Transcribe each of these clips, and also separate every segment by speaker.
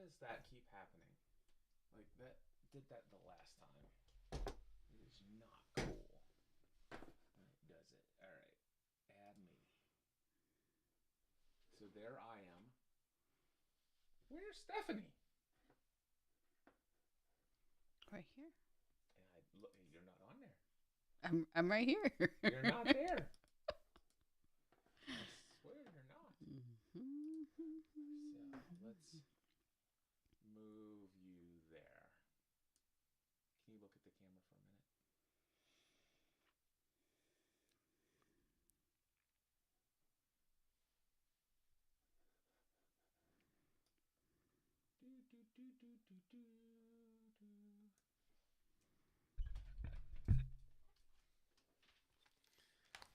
Speaker 1: does that keep happening? Like that did that the last time. It is not cool. Does it? All right. Add me. So there I am. Where's Stephanie?
Speaker 2: Right here.
Speaker 1: Look, you're not on there.
Speaker 2: I'm right here.
Speaker 1: You're not there. I swear you're not. So let's move you there. Can you look at the camera for a minute?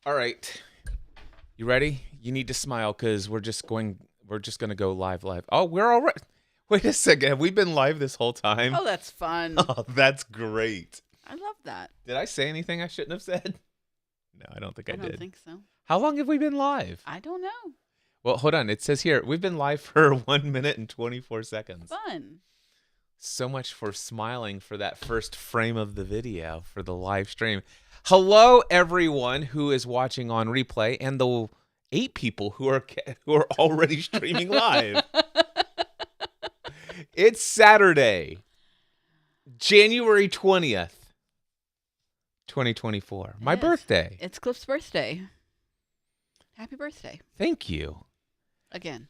Speaker 1: All right. You ready? You need to smile because we're just gonna go live. Oh, we're all right. Wait a second. Have we been live this whole time?
Speaker 2: Oh, that's fun.
Speaker 1: Oh, that's great.
Speaker 2: I love that.
Speaker 1: Did I say anything I shouldn't have said? No, I don't think I did.
Speaker 2: I don't think so.
Speaker 1: How long have we been live?
Speaker 2: I don't know.
Speaker 1: Well, hold on. It says here we've been live for 1 minute and 24 seconds.
Speaker 2: Fun.
Speaker 1: So much for smiling for that first frame of the video for the live stream. Hello, everyone who is watching on replay, and the 8 people who are already streaming live. It's Saturday, January 20th, 2024. My birthday.
Speaker 2: It's Cliff's birthday. Happy birthday.
Speaker 1: Thank you.
Speaker 2: Again.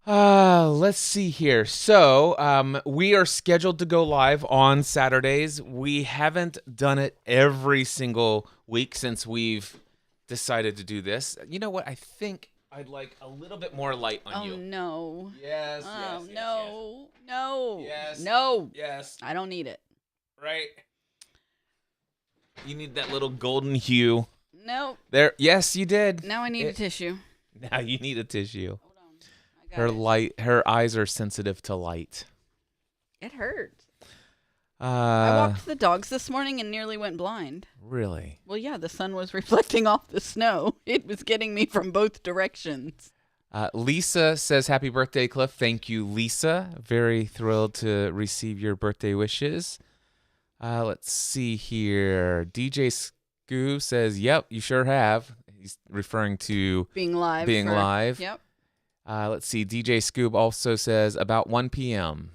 Speaker 1: Let's see here. So, we are scheduled to go live on Saturdays. We haven't done it every single week since we've decided to do this. You know what? I think I'd like a little bit more light on you.
Speaker 2: Oh, no.
Speaker 1: Yes,
Speaker 2: Oh,
Speaker 1: yes,
Speaker 2: no. No.
Speaker 1: Yes.
Speaker 2: No.
Speaker 1: Yes.
Speaker 2: I don't need it.
Speaker 1: Right? You need that little golden hue.
Speaker 2: No.
Speaker 1: There. Yes, you did.
Speaker 2: Now I need a tissue.
Speaker 1: Now you need a tissue.
Speaker 2: Hold on.
Speaker 1: Her eyes are sensitive to light.
Speaker 2: It hurts. I
Speaker 1: Uh,
Speaker 2: walked the dogs this morning and nearly went blind.
Speaker 1: really?
Speaker 2: Well, yeah, the sun was reflecting off the snow. It was getting me from both directions.
Speaker 1: Lisa says, happy birthday, Cliff. Thank you, Lisa. Very thrilled to receive your birthday wishes. Let's see here. DJ Scoo says, yep, you sure have. He's referring to
Speaker 2: Being live.
Speaker 1: live.
Speaker 2: Yep.
Speaker 1: Let's see. DJ Scoob also says about 1 p.m.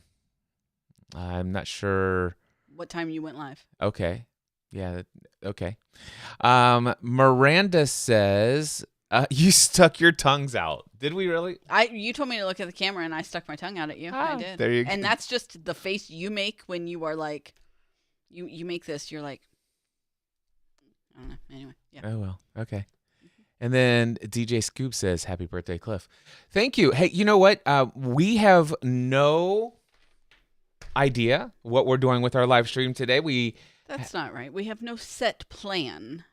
Speaker 1: I'm not sure.
Speaker 2: What time you went live?
Speaker 1: Okay. Yeah. Okay. Miranda says, you stuck your tongues out. Did we really?
Speaker 2: You told me to look at the camera and I stuck my tongue out at you.
Speaker 1: Ah,
Speaker 2: I did.
Speaker 1: there you go.
Speaker 2: And that's just the face you make when you are like, you make this. You're like, I don't know. Anyway, yeah.
Speaker 1: Oh, well. Okay. And then DJ Scoob says, happy birthday, Cliff. Thank you. Hey, you know what? We have no idea what we're doing with our live stream today.
Speaker 2: That's not right. We have no set plan.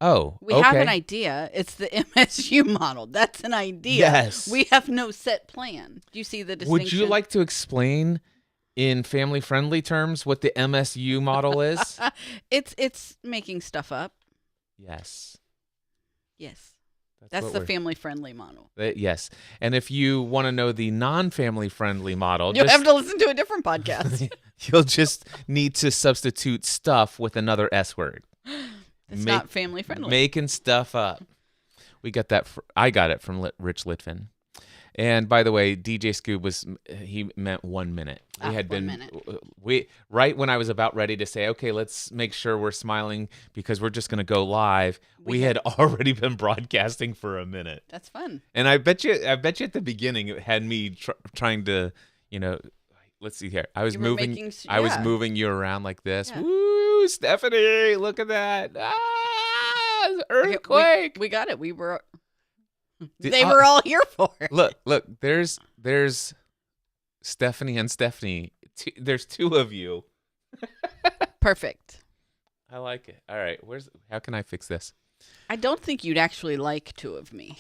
Speaker 1: Oh,
Speaker 2: We
Speaker 1: okay.
Speaker 2: have an idea. It's the MSU model. That's an idea.
Speaker 1: Yes.
Speaker 2: We have no set plan. Do you see the distinction?
Speaker 1: Would you like to explain in family-friendly terms what the MSU model is?
Speaker 2: It's making stuff up.
Speaker 1: Yes.
Speaker 2: Yes. That's
Speaker 1: what
Speaker 2: the
Speaker 1: we're-
Speaker 2: family-friendly model.
Speaker 1: Yes. And if you want to know the non-family-friendly model,
Speaker 2: You'll have to listen to a different podcast.
Speaker 1: you'll just need to substitute stuff with another S word.
Speaker 2: It's not family-friendly.
Speaker 1: Making stuff up. We got that. I got it from Rich Litvin. And by the way, DJ Scoob he meant 1 minute. We had
Speaker 2: 1
Speaker 1: been
Speaker 2: minute.
Speaker 1: right when I was about ready to say, okay, let's make sure we're smiling because we're just going to go live. We had already been broadcasting for a minute.
Speaker 2: That's fun.
Speaker 1: And I bet you at the beginning it had me trying to, let's see here. I was moving I was moving you around like this.
Speaker 2: Yeah.
Speaker 1: Woo, Stephanie, look at that. Ah, earthquake.
Speaker 2: We got it. We were.
Speaker 1: Did-
Speaker 2: They were all here for it.
Speaker 1: Look, there's Stephanie and Stephanie. There's 2 of you.
Speaker 2: Perfect.
Speaker 1: I like it. All right, how can I fix this?
Speaker 2: I don't think you'd actually like 2 of me.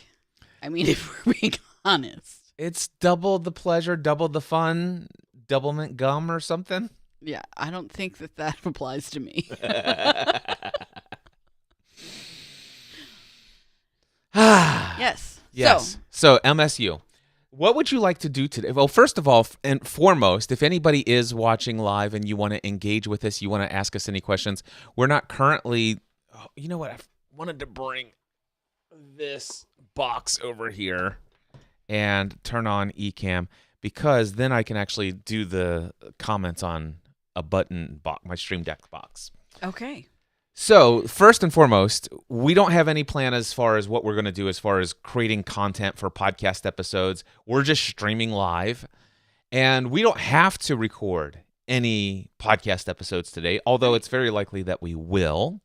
Speaker 2: I mean, if we're being honest.
Speaker 1: It's double the pleasure, double the fun, doublemint gum or something.
Speaker 2: Yeah, I don't think that applies to me. Yes.
Speaker 1: Yes. So MSU. What would you like to do today? Well, first of all, and foremost, if anybody is watching live and you want to engage with us, you want to ask us any questions, we're not currently. Oh, you know what? I wanted to bring this box over here and turn on Ecamm because then I can actually do the comments on a button box, my Stream Deck box.
Speaker 2: Okay.
Speaker 1: So, first and foremost, we don't have any plan as far as what we're going to do as far as creating content for podcast episodes. We're just streaming live, and we don't have to record any podcast episodes today, although it's very likely that we will.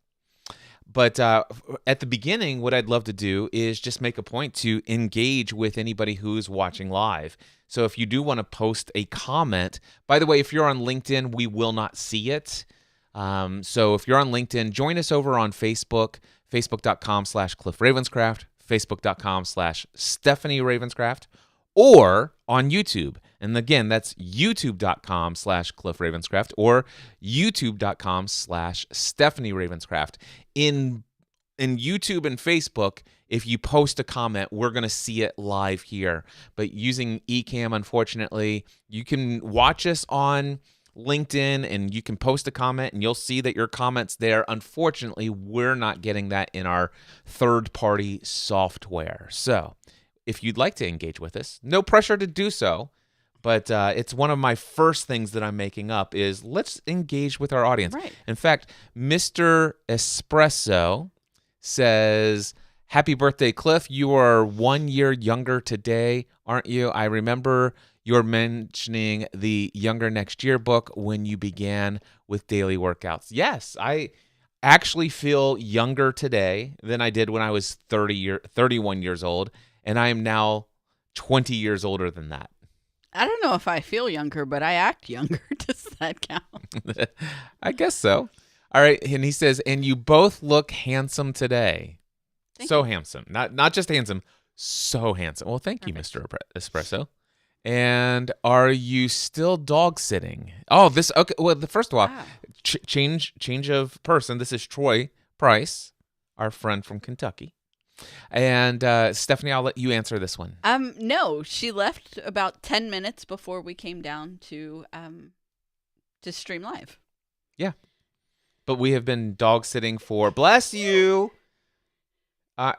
Speaker 1: But at the beginning, what I'd love to do is just make a point to engage with anybody who's watching live. So if you do want to post a comment, by the way, if you're on LinkedIn, we will not see it. So if you're on LinkedIn, join us over on Facebook, facebook.com/Cliff Ravenscraft, facebook.com/Stephanie Ravenscraft, or on YouTube. And again, that's youtube.com/Cliff Ravenscraft or youtube.com/Stephanie Ravenscraft. In YouTube and Facebook, if you post a comment, we're going to see it live here. But using Ecamm, unfortunately, you can watch us on LinkedIn and you can post a comment and you'll see that your comment's there. Unfortunately, we're not getting that in our third-party software. So if you'd like to engage with us, no pressure to do so, but it's one of my first things that I'm making up is let's engage with our audience.
Speaker 2: Right.
Speaker 1: In fact, Mr. Espresso says, happy birthday, Cliff. You are 1 year younger today, aren't you? I remember you're mentioning the Younger Next Year book when you began with daily workouts. Yes, I actually feel younger today than I did when I was 31 years old, and I am now 20 years older than that.
Speaker 2: I don't know if I feel younger, but I act younger. Does that count?
Speaker 1: I guess so. All right, and he says, and you both look handsome today.
Speaker 2: Thank
Speaker 1: So
Speaker 2: you.
Speaker 1: handsome. Not just handsome, so handsome. Well, thank you, Mr. Espresso. And are you still dog sitting? Oh, this okay. Well, first of all,
Speaker 2: Wow.
Speaker 1: change of person. This is Troy Price, our friend from Kentucky. And Stephanie, I'll let you answer this one.
Speaker 2: No, she left about 10 minutes before we came down to stream live.
Speaker 1: Yeah, but we have been dog sitting for. Bless you.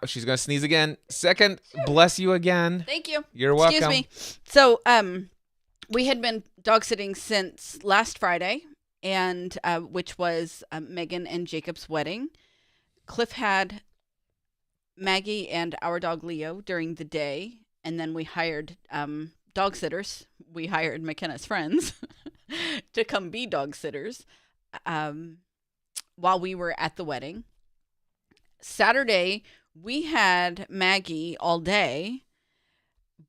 Speaker 1: She's gonna sneeze again. Second, bless you again.
Speaker 2: Thank you.
Speaker 1: You're welcome.
Speaker 2: Excuse me. So, we had been dog sitting since last Friday, and which was Megan and Jacob's wedding. Cliff had Maggie and our dog Leo during the day, and then we hired dog sitters. We hired McKenna's friends to come be dog sitters while we were at the wedding. Saturday, we had Maggie all day,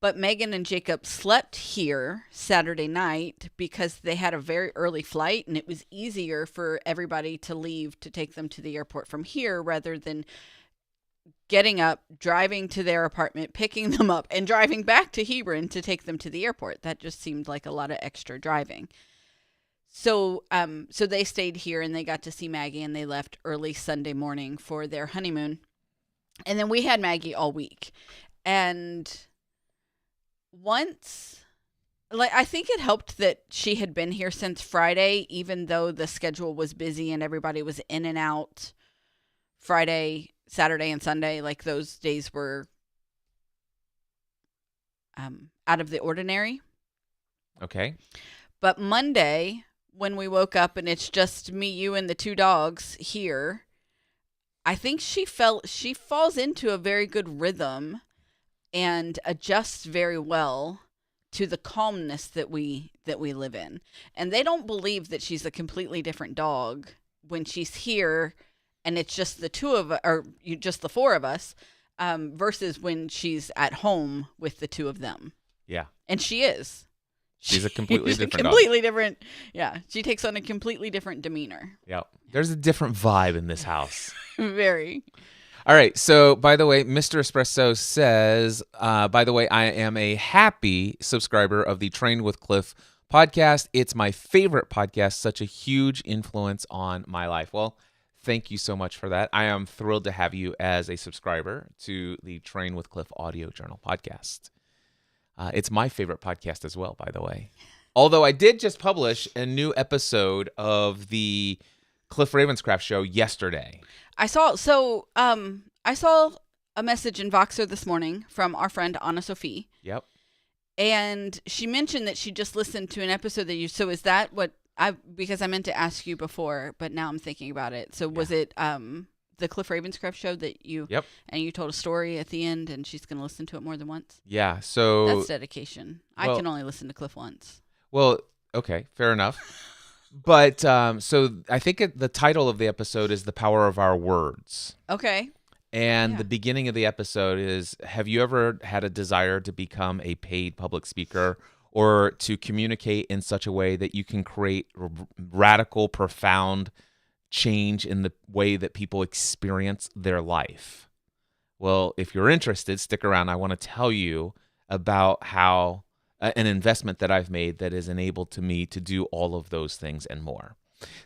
Speaker 2: but Megan and Jacob slept here Saturday night because they had a very early flight, and it was easier for everybody to leave to take them to the airport from here rather than getting up, driving to their apartment, picking them up, and driving back to Hebron to take them to the airport. That just seemed like a lot of extra driving. So they stayed here and they got to see Maggie, and they left early Sunday morning for their honeymoon. And then we had Maggie all week. And once, I think it helped that she had been here since Friday, even though the schedule was busy and everybody was in and out Friday, Saturday, and Sunday. Like, those days were out of the ordinary.
Speaker 1: Okay.
Speaker 2: But Monday, when we woke up and it's just me, you, and the two dogs here, I think she falls into a very good rhythm and adjusts very well to the calmness that we live in. And they don't believe that she's a completely different dog when she's here and it's just the two of us, or just the four of us, versus when she's at home with the two of them.
Speaker 1: Yeah.
Speaker 2: And she is.
Speaker 1: She's a completely different dog.
Speaker 2: Completely different. Yeah. She takes on a completely different demeanor.
Speaker 1: Yeah. There's a different vibe in this house.
Speaker 2: Very.
Speaker 1: All right. So, by the way, Mr. Espresso says, by the way, I am a happy subscriber of the Train with Cliff podcast. It's my favorite podcast, such a huge influence on my life. Well, thank you so much for that. I am thrilled to have you as a subscriber to the Train with Cliff audio journal podcast. It's my favorite podcast as well, by the way. Although I did just publish a new episode of the Cliff Ravenscraft show yesterday.
Speaker 2: I saw a message in Voxer this morning from our friend Anna Sophie.
Speaker 1: Yep.
Speaker 2: And she mentioned that she just listened to an episode that so is that what because I meant to ask you before, but now I'm thinking about it. So was it the Cliff Ravenscraft show that you
Speaker 1: Yep.
Speaker 2: and you told a story at the end and she's going to listen to it more than once?
Speaker 1: Yeah, so
Speaker 2: That's dedication. I can only listen to Cliff once.
Speaker 1: Well, okay, fair enough. But so I think the title of the episode is The Power of Our Words.
Speaker 2: Okay.
Speaker 1: And the beginning of the episode is, have you ever had a desire to become a paid public speaker or to communicate in such a way that you can create radical, profound change in the way that people experience their life? Well, if you're interested, stick around. I want to tell you about how an investment that I've made that has enabled to me to do all of those things and more.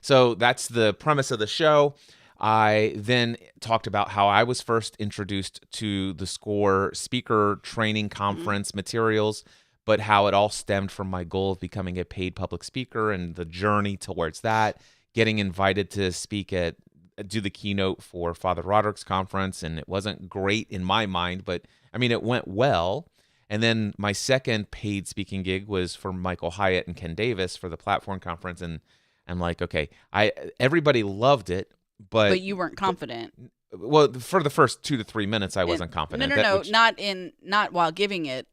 Speaker 1: So that's the premise of the show. I then talked about how I was first introduced to the SCORE speaker training conference materials, but how it all stemmed from my goal of becoming a paid public speaker and the journey towards that, getting invited to do the keynote for Father Roderick's conference. And it wasn't great in my mind, but I mean, it went well. And then my second paid speaking gig was for Michael Hyatt and Ken Davis for the Platform Conference. And I'm like, okay, everybody loved it. But
Speaker 2: you weren't confident.
Speaker 1: Well, for the first 2 to 3 minutes, I wasn't confident.
Speaker 2: No, not while giving it.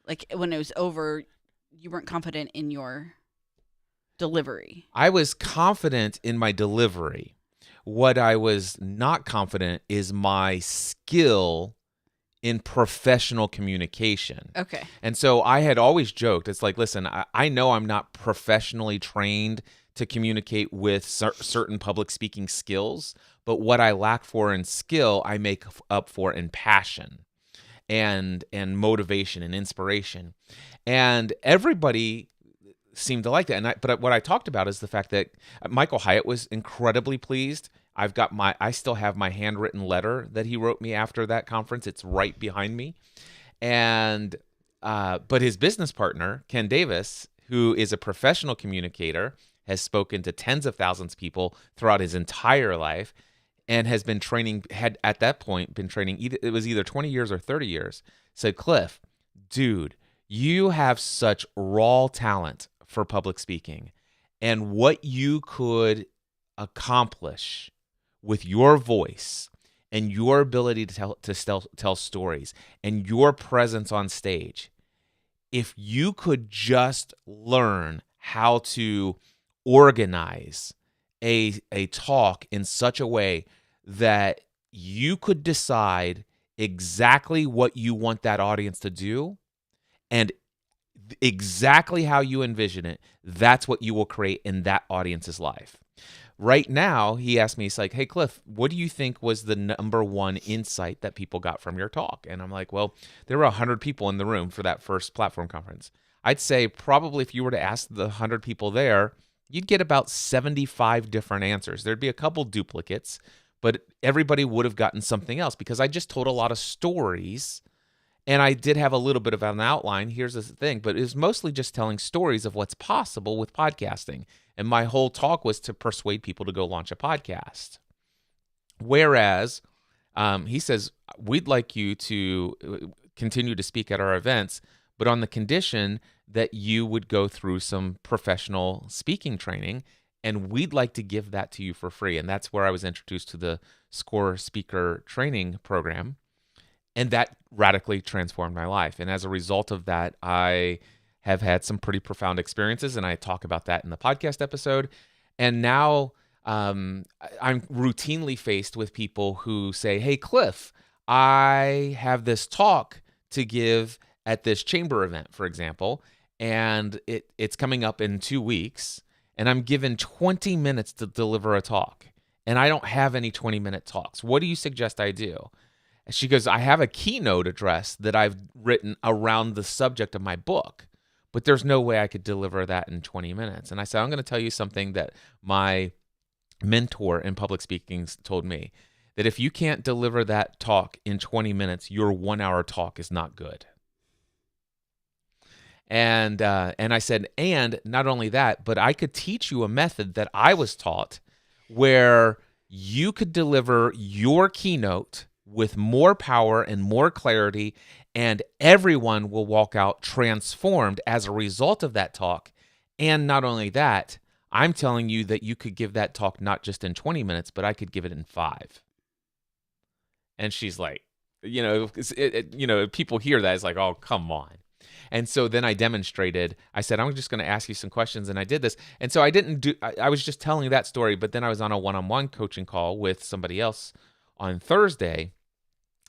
Speaker 2: Like when it was over, you weren't confident in your delivery.
Speaker 1: I was confident in my delivery. What I was not confident is my skill in professional communication.
Speaker 2: Okay.
Speaker 1: And so I had always joked, it's like, listen, I know I'm not professionally trained to communicate with certain public speaking skills, but what I lack for in skill, I make up for in passion and motivation and inspiration. And everybody seemed to like that. But what I talked about is the fact that Michael Hyatt was incredibly pleased. I still have my handwritten letter that he wrote me after that conference. It's right behind me. And but his business partner, Ken Davis, who is a professional communicator, has spoken to tens of thousands of people throughout his entire life and had at that point been training, it was either 20 years or 30 years, said, Cliff, dude, you have such raw talent for public speaking, and what you could accomplish with your voice and your ability to tell stories and your presence on stage, if you could just learn how to organize a talk in such a way that you could decide exactly what you want that audience to do and exactly how you envision it, that's what you will create in that audience's life. Right now, he asked me, he's like, hey, Cliff, what do you think was the number one insight that people got from your talk? And I'm like, well, there were 100 people in the room for that first platform conference. I'd say probably if you were to ask the 100 people there, you'd get about 75 different answers. There'd be a couple duplicates, but everybody would have gotten something else because I just told a lot of stories. And I did have a little bit of an outline. Here's the thing, but it was mostly just telling stories of what's possible with podcasting. And my whole talk was to persuade people to go launch a podcast. Whereas he says, we'd like you to continue to speak at our events, but on the condition that you would go through some professional speaking training, and we'd like to give that to you for free. And that's where I was introduced to the SCORE speaker training program. And that radically transformed my life. And as a result of that, I have had some pretty profound experiences, and I talk about that in the podcast episode. And now I'm routinely faced with people who say, hey, Cliff, I have this talk to give at this chamber event, for example, and it's coming up in 2 weeks, and I'm given 20 minutes to deliver a talk, and I don't have any 20-minute talks. What do you suggest I do? She goes, I have a keynote address that I've written around the subject of my book, but there's no way I could deliver that in 20 minutes. And I said, I'm going to tell you something that my mentor in public speaking told me, that if you can't deliver that talk in 20 minutes, your 1 hour talk is not good. And I said, and not only that, but I could teach you a method that I was taught where you could deliver your keynote with more power and more clarity, and everyone will walk out transformed as a result of that talk. And not only that, I'm telling you that you could give that talk not just in 20 minutes, but I could give it in 5. And she's like, people hear that, it's like, oh, come on. And so then I demonstrated. I said, I'm just going to ask you some questions, and I did this. And so I was just telling that story, but then I was on a one-on-one coaching call with somebody else on Thursday,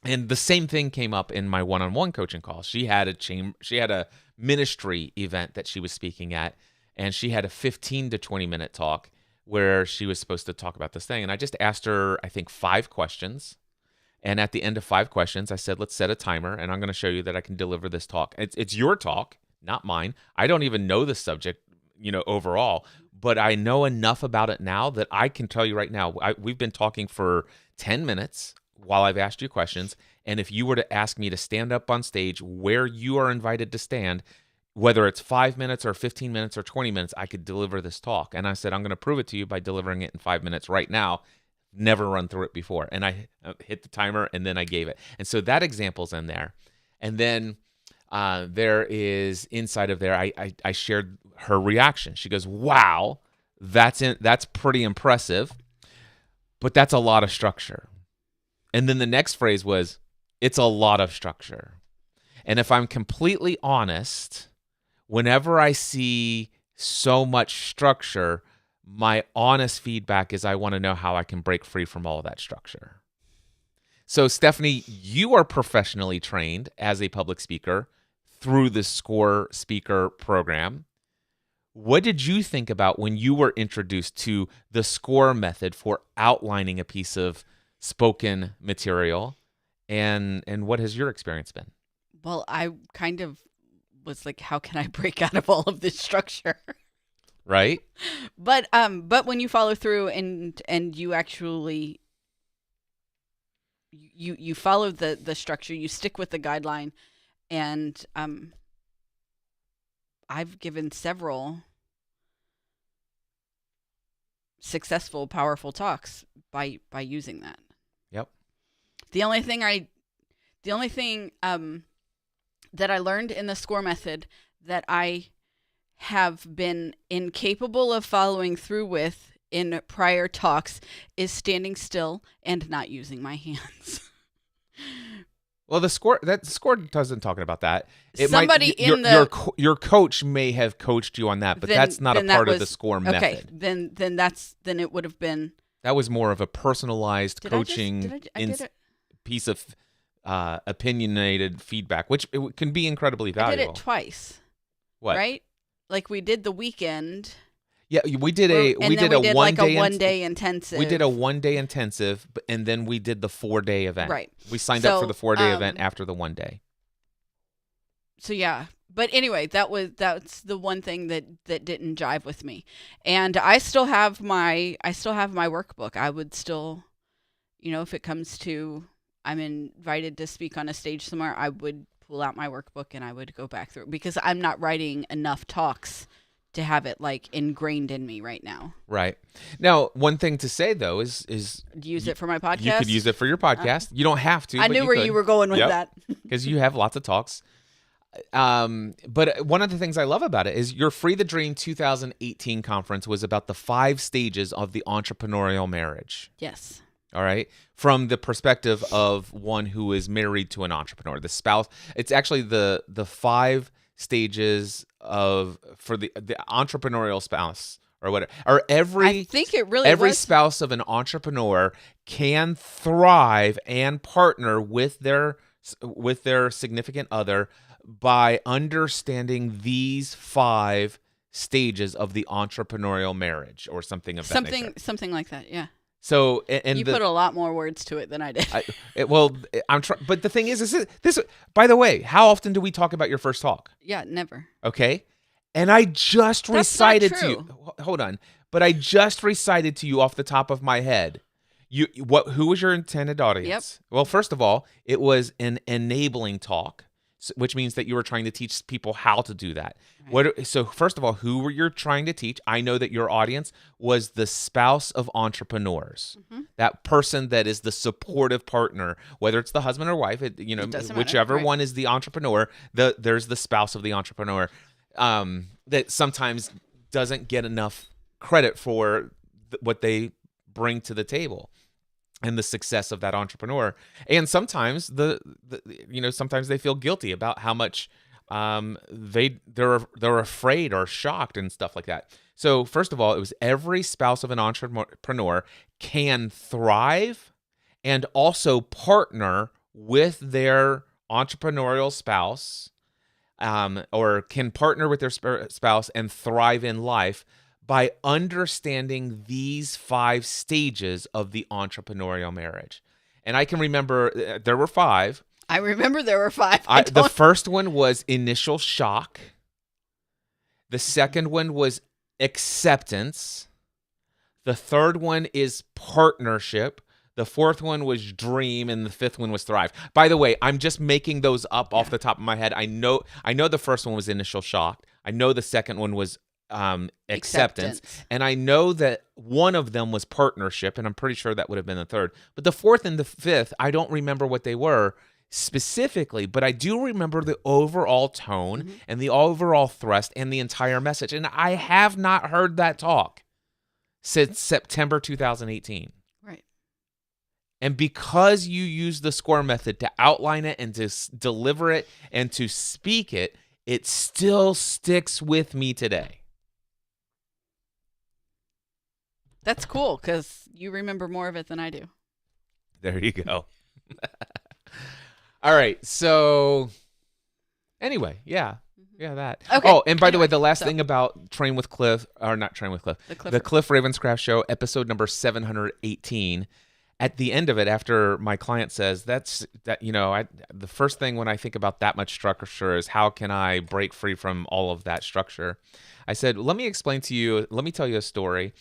Speaker 1: and the same thing came up in my one-on-one coaching call. She had a ministry event that she was speaking at, and she had a 15 to 20 minute talk where she was supposed to talk about this thing. And I just asked her, I think, 5 questions. And at the end of 5 questions, I said, let's set a timer, and I'm going to show you that I can deliver this talk. It's your talk, not mine. I don't even know the subject, overall, but I know enough about it now that I can tell you right now, we've been talking for 10 minutes while I've asked you questions. And if you were to ask me to stand up on stage where you are invited to stand, whether it's 5 minutes or 15 minutes or 20 minutes, I could deliver this talk. And I said, I'm going to prove it to you by delivering it in 5 minutes right now. Never run through it before. And I hit the timer, and then I gave it. And so that example's in there. And then there is inside of there, I shared her reaction. She goes, wow, that's pretty impressive, but that's a lot of structure. And then the next phrase was, it's a lot of structure. And if I'm completely honest, whenever I see so much structure, my honest feedback is I want to know how I can break free from all of that structure. So, Stephanie, you are professionally trained as a public speaker through the SCORE speaker program. What did you think about when you were introduced to the SCORE method for outlining a piece of spoken material? And what has your experience been?
Speaker 2: Well, I kind of was like, how can I break out of all of this structure?
Speaker 1: Right?
Speaker 2: But when you follow through and you actually you follow the structure, you stick with the guideline, and I've given several successful, powerful talks by using that.
Speaker 1: Yep.
Speaker 2: The only thing that I learned in the SCORE method that I have been incapable of following through with in prior talks is standing still and not using my hands.
Speaker 1: Well, the SCORE doesn't talk about that. Your coach may have coached you on that, but that's not a part of the SCORE method. Okay,
Speaker 2: then it would have been.
Speaker 1: That was more of a personalized coaching piece of opinionated feedback, which it can be incredibly valuable.
Speaker 2: I did it twice.
Speaker 1: What?
Speaker 2: Right? Like we did the weekend.
Speaker 1: Yeah, we did a 1
Speaker 2: day intensive.
Speaker 1: We did a 1 day intensive, and then we did the 4-day event.
Speaker 2: Right.
Speaker 1: We signed up for the 4-day event after the 1 day.
Speaker 2: So yeah, but anyway, that's the one thing that didn't jive with me, and I still have my workbook. I would still, if it comes to I'm invited to speak on a stage somewhere, I would pull out my workbook and I would go back through, because I'm not writing enough talks to have it like ingrained in me right now.
Speaker 1: Right. Now, one thing to say though is
Speaker 2: use it for my podcast.
Speaker 1: You could use it for your podcast. You don't have to.
Speaker 2: I knew where you were going with that.
Speaker 1: Because you have lots of talks. But one of the things I love about it is your Free the Dream 2018 conference was about the 5 stages of the entrepreneurial marriage.
Speaker 2: Yes.
Speaker 1: All right. From the perspective of one who is married to an entrepreneur, the spouse. It's actually the 5 stages for the entrepreneurial spouse or whatever. Or
Speaker 2: I think it really
Speaker 1: every
Speaker 2: was.
Speaker 1: Spouse of an entrepreneur can thrive and partner with their significant other by understanding these 5 stages of the entrepreneurial marriage, or something of that nature.
Speaker 2: Something like that. Yeah.
Speaker 1: So, and
Speaker 2: you put a lot more words to it than I did.
Speaker 1: I'm trying, but the thing is this. By the way, how often do we talk about your first talk?
Speaker 2: Yeah, never.
Speaker 1: Okay, and I just recited
Speaker 2: not
Speaker 1: to
Speaker 2: true.
Speaker 1: you. Hold on, but I just recited to you off the top of my head. Who was your intended audience?
Speaker 2: Yep.
Speaker 1: Well, first of all, it was an enabling talk which means that you were trying to teach people how to do that. So first of all, who were you trying to teach? I know that your audience was the spouse of entrepreneurs. That person that is the supportive partner, whether it's the husband or wife, whichever one is the entrepreneur, there's the spouse of the entrepreneur that sometimes doesn't get enough credit for what they bring to the table and the success of that entrepreneur. And sometimes sometimes they feel guilty about how much they're afraid or shocked and stuff like that. So first of all, it was every spouse of an entrepreneur can thrive and also partner with their entrepreneurial spouse, or can partner with their spouse and thrive in life by understanding these 5 stages of the entrepreneurial marriage. And I can remember there were 5.
Speaker 2: I remember there were 5.
Speaker 1: The first one was initial shock. The second one was acceptance. The third one is partnership. The fourth one was dream, and the fifth one was thrive. By the way, I'm just making those up off the top of my head. I know the first one was initial shock. I know the second one was acceptance. And I know that one of them was partnership, and I'm pretty sure that would have been the third. But the fourth and the fifth, I don't remember what they were specifically, but I do remember the overall tone and the overall thrust and the entire message. And I have not heard that talk since September 2018.
Speaker 2: Right.
Speaker 1: And because you use the SCORE method to outline it and to deliver it and to speak it, it still sticks with me today.
Speaker 2: That's cool because you remember more of it than I do.
Speaker 1: There you go. All right. So anyway, yeah, that.
Speaker 2: Okay.
Speaker 1: Oh, and by the way, the last thing about the Cliff Ravenscraft Show, episode number 718. At the end of it, after my client says the first thing when I think about that much structure is how can I break free from all of that structure? I said, let me tell you a story.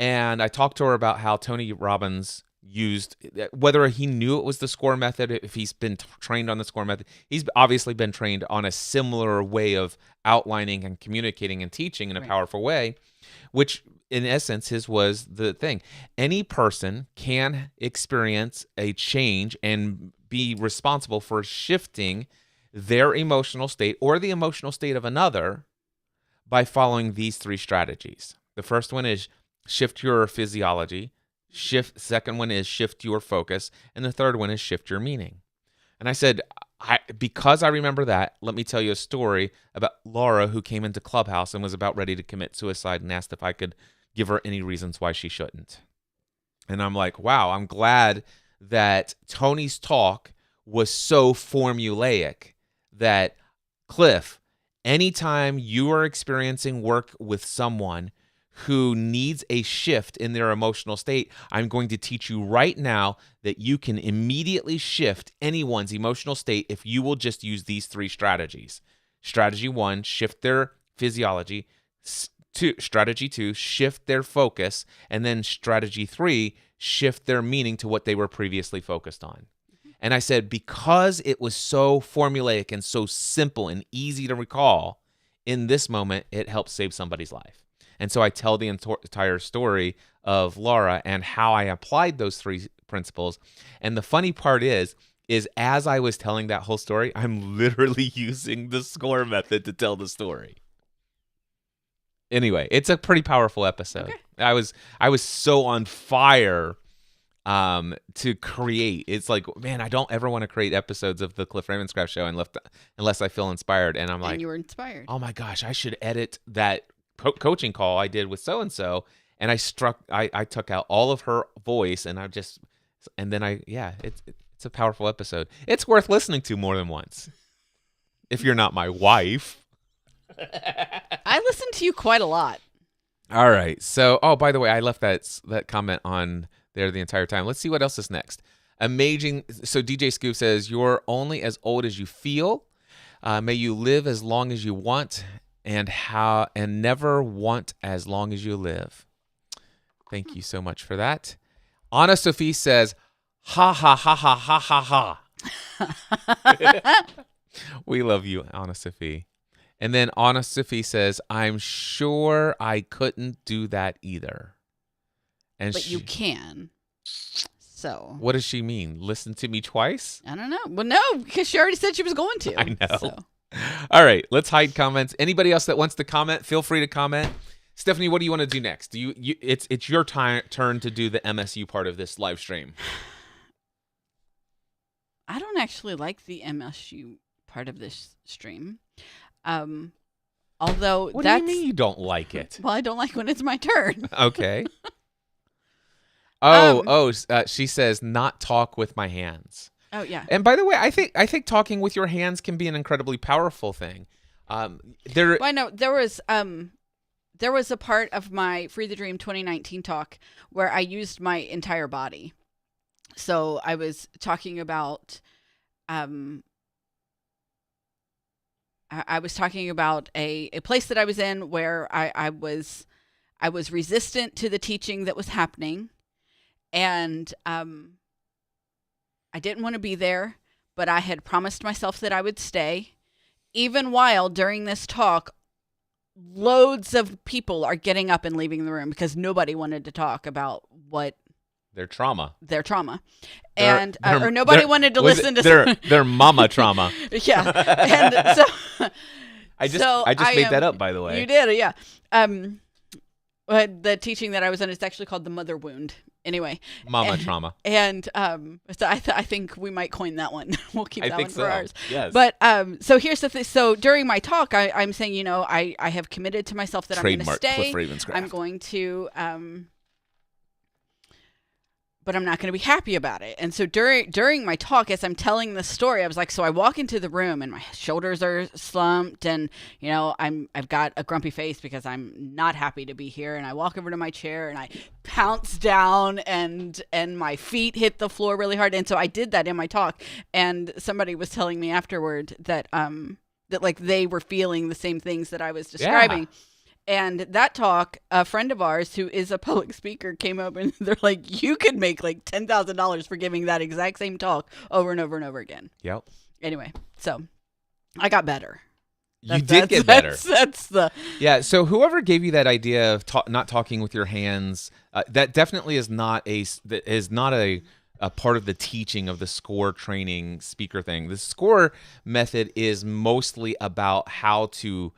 Speaker 1: And I talked to her about how Tony Robbins used, whether he knew it was the SCORE method, if he's been trained on the SCORE method. He's obviously been trained on a similar way of outlining and communicating and teaching in a powerful way, which in essence his was the thing. Any person can experience a change and be responsible for shifting their emotional state or the emotional state of another by following these 3 strategies. The first one is shift your physiology. Second one is shift your focus. And the third one is shift your meaning. And I said, because I remember that, let me tell you a story about Laura, who came into Clubhouse and was about ready to commit suicide and asked if I could give her any reasons why she shouldn't. And I'm like, wow, I'm glad that Tony's talk was so formulaic that, Cliff, anytime you are experiencing work with someone who needs a shift in their emotional state, I'm going to teach you right now that you can immediately shift anyone's emotional state if you will just use these 3 strategies. Strategy 1, shift their physiology. Strategy 2, shift their focus. And then strategy 3, shift their meaning to what they were previously focused on. And I said, because it was so formulaic and so simple and easy to recall, in this moment, it helped save somebody's life. And so I tell the entire story of Laura and how I applied those 3 principles. And the funny part is as I was telling that whole story, I'm literally using the SCORE method to tell the story. Anyway, it's a pretty powerful episode. Okay. I was so on fire to create. It's like, man, I don't ever want to create episodes of the Cliff Ravenscraft Show unless I feel inspired. And I'm like,
Speaker 2: and you were inspired.
Speaker 1: Oh my gosh, I should edit that coaching call I did with so-and-so, and I took out all of her voice, and it's a powerful episode. It's worth listening to more than once. If you're not my wife.
Speaker 2: I listen to you quite a lot.
Speaker 1: All right. So, by the way, I left that comment on there the entire time. Let's see what else is next. Amazing. So DJ Scoop says, you're only as old as you feel. May you live as long as you want. And never want as long as you live. Thank you so much for that. Anna Sophie says, ha ha ha ha ha ha ha. We love you, Anna Sophie. And then Anna Sophie says, I'm sure I couldn't do that either. And
Speaker 2: But you can. So.
Speaker 1: What does she mean? Listen to me twice?
Speaker 2: I don't know. Well, no, because she already said she was going to.
Speaker 1: I know.
Speaker 2: So.
Speaker 1: All right, let's hide comments. Anybody else that wants to comment, feel free to comment. Stephanie, what do you want to do next? It's your turn to do the MSU part of this live stream.
Speaker 2: I don't actually like the MSU part of this stream. Although
Speaker 1: what do you mean you don't like it?
Speaker 2: Well, I don't like when it's my turn.
Speaker 1: Okay. She says not talk with my hands.
Speaker 2: Oh yeah.
Speaker 1: And by the way, I think talking with your hands can be an incredibly powerful thing.
Speaker 2: Well, I know there was a part of my Free the Dream 2019 talk where I used my entire body. So I was talking about I was talking about a place that I was in where I was resistant to the teaching that was happening, and I didn't want to be there, but I had promised myself that I would stay. Even while during this talk, loads of people are getting up and leaving the room because nobody wanted to talk about what
Speaker 1: their trauma,
Speaker 2: and or nobody wanted to listen to
Speaker 1: their mama trauma.
Speaker 2: Yeah, and so
Speaker 1: I just made that up, by the way.
Speaker 2: You did, yeah. But the teaching that I was in is actually called the mother wound. Anyway,
Speaker 1: mama trauma,
Speaker 2: and so I think we might coin that one. We'll keep that one for ours.
Speaker 1: Yes.
Speaker 2: But so here's the thing. So during my talk, I'm saying, I have committed to myself that
Speaker 1: Trademark
Speaker 2: I'm going to stay.
Speaker 1: Cliff Ravenscraft.
Speaker 2: I'm going to but I'm not going to be happy about it. And so during my talk, as I'm telling the story, I was like, so I walk into the room and my shoulders are slumped, and I've got a grumpy face because I'm not happy to be here. And I walk over to my chair and I pounce down, and my feet hit the floor really hard. And so I did that in my talk, and somebody was telling me afterward that like they were feeling the same things that I was describing. Yeah. And that talk, a friend of ours who is a public speaker came up and they're like, you could make like $10,000 for giving that exact same talk over and over and over again.
Speaker 1: Yep.
Speaker 2: Anyway, so I got better.
Speaker 1: You did get better.
Speaker 2: That's the...
Speaker 1: Yeah, so whoever gave you that idea of not talking with your hands, that definitely is not a part of the teaching of the SCORE training speaker thing. The SCORE method is mostly about how to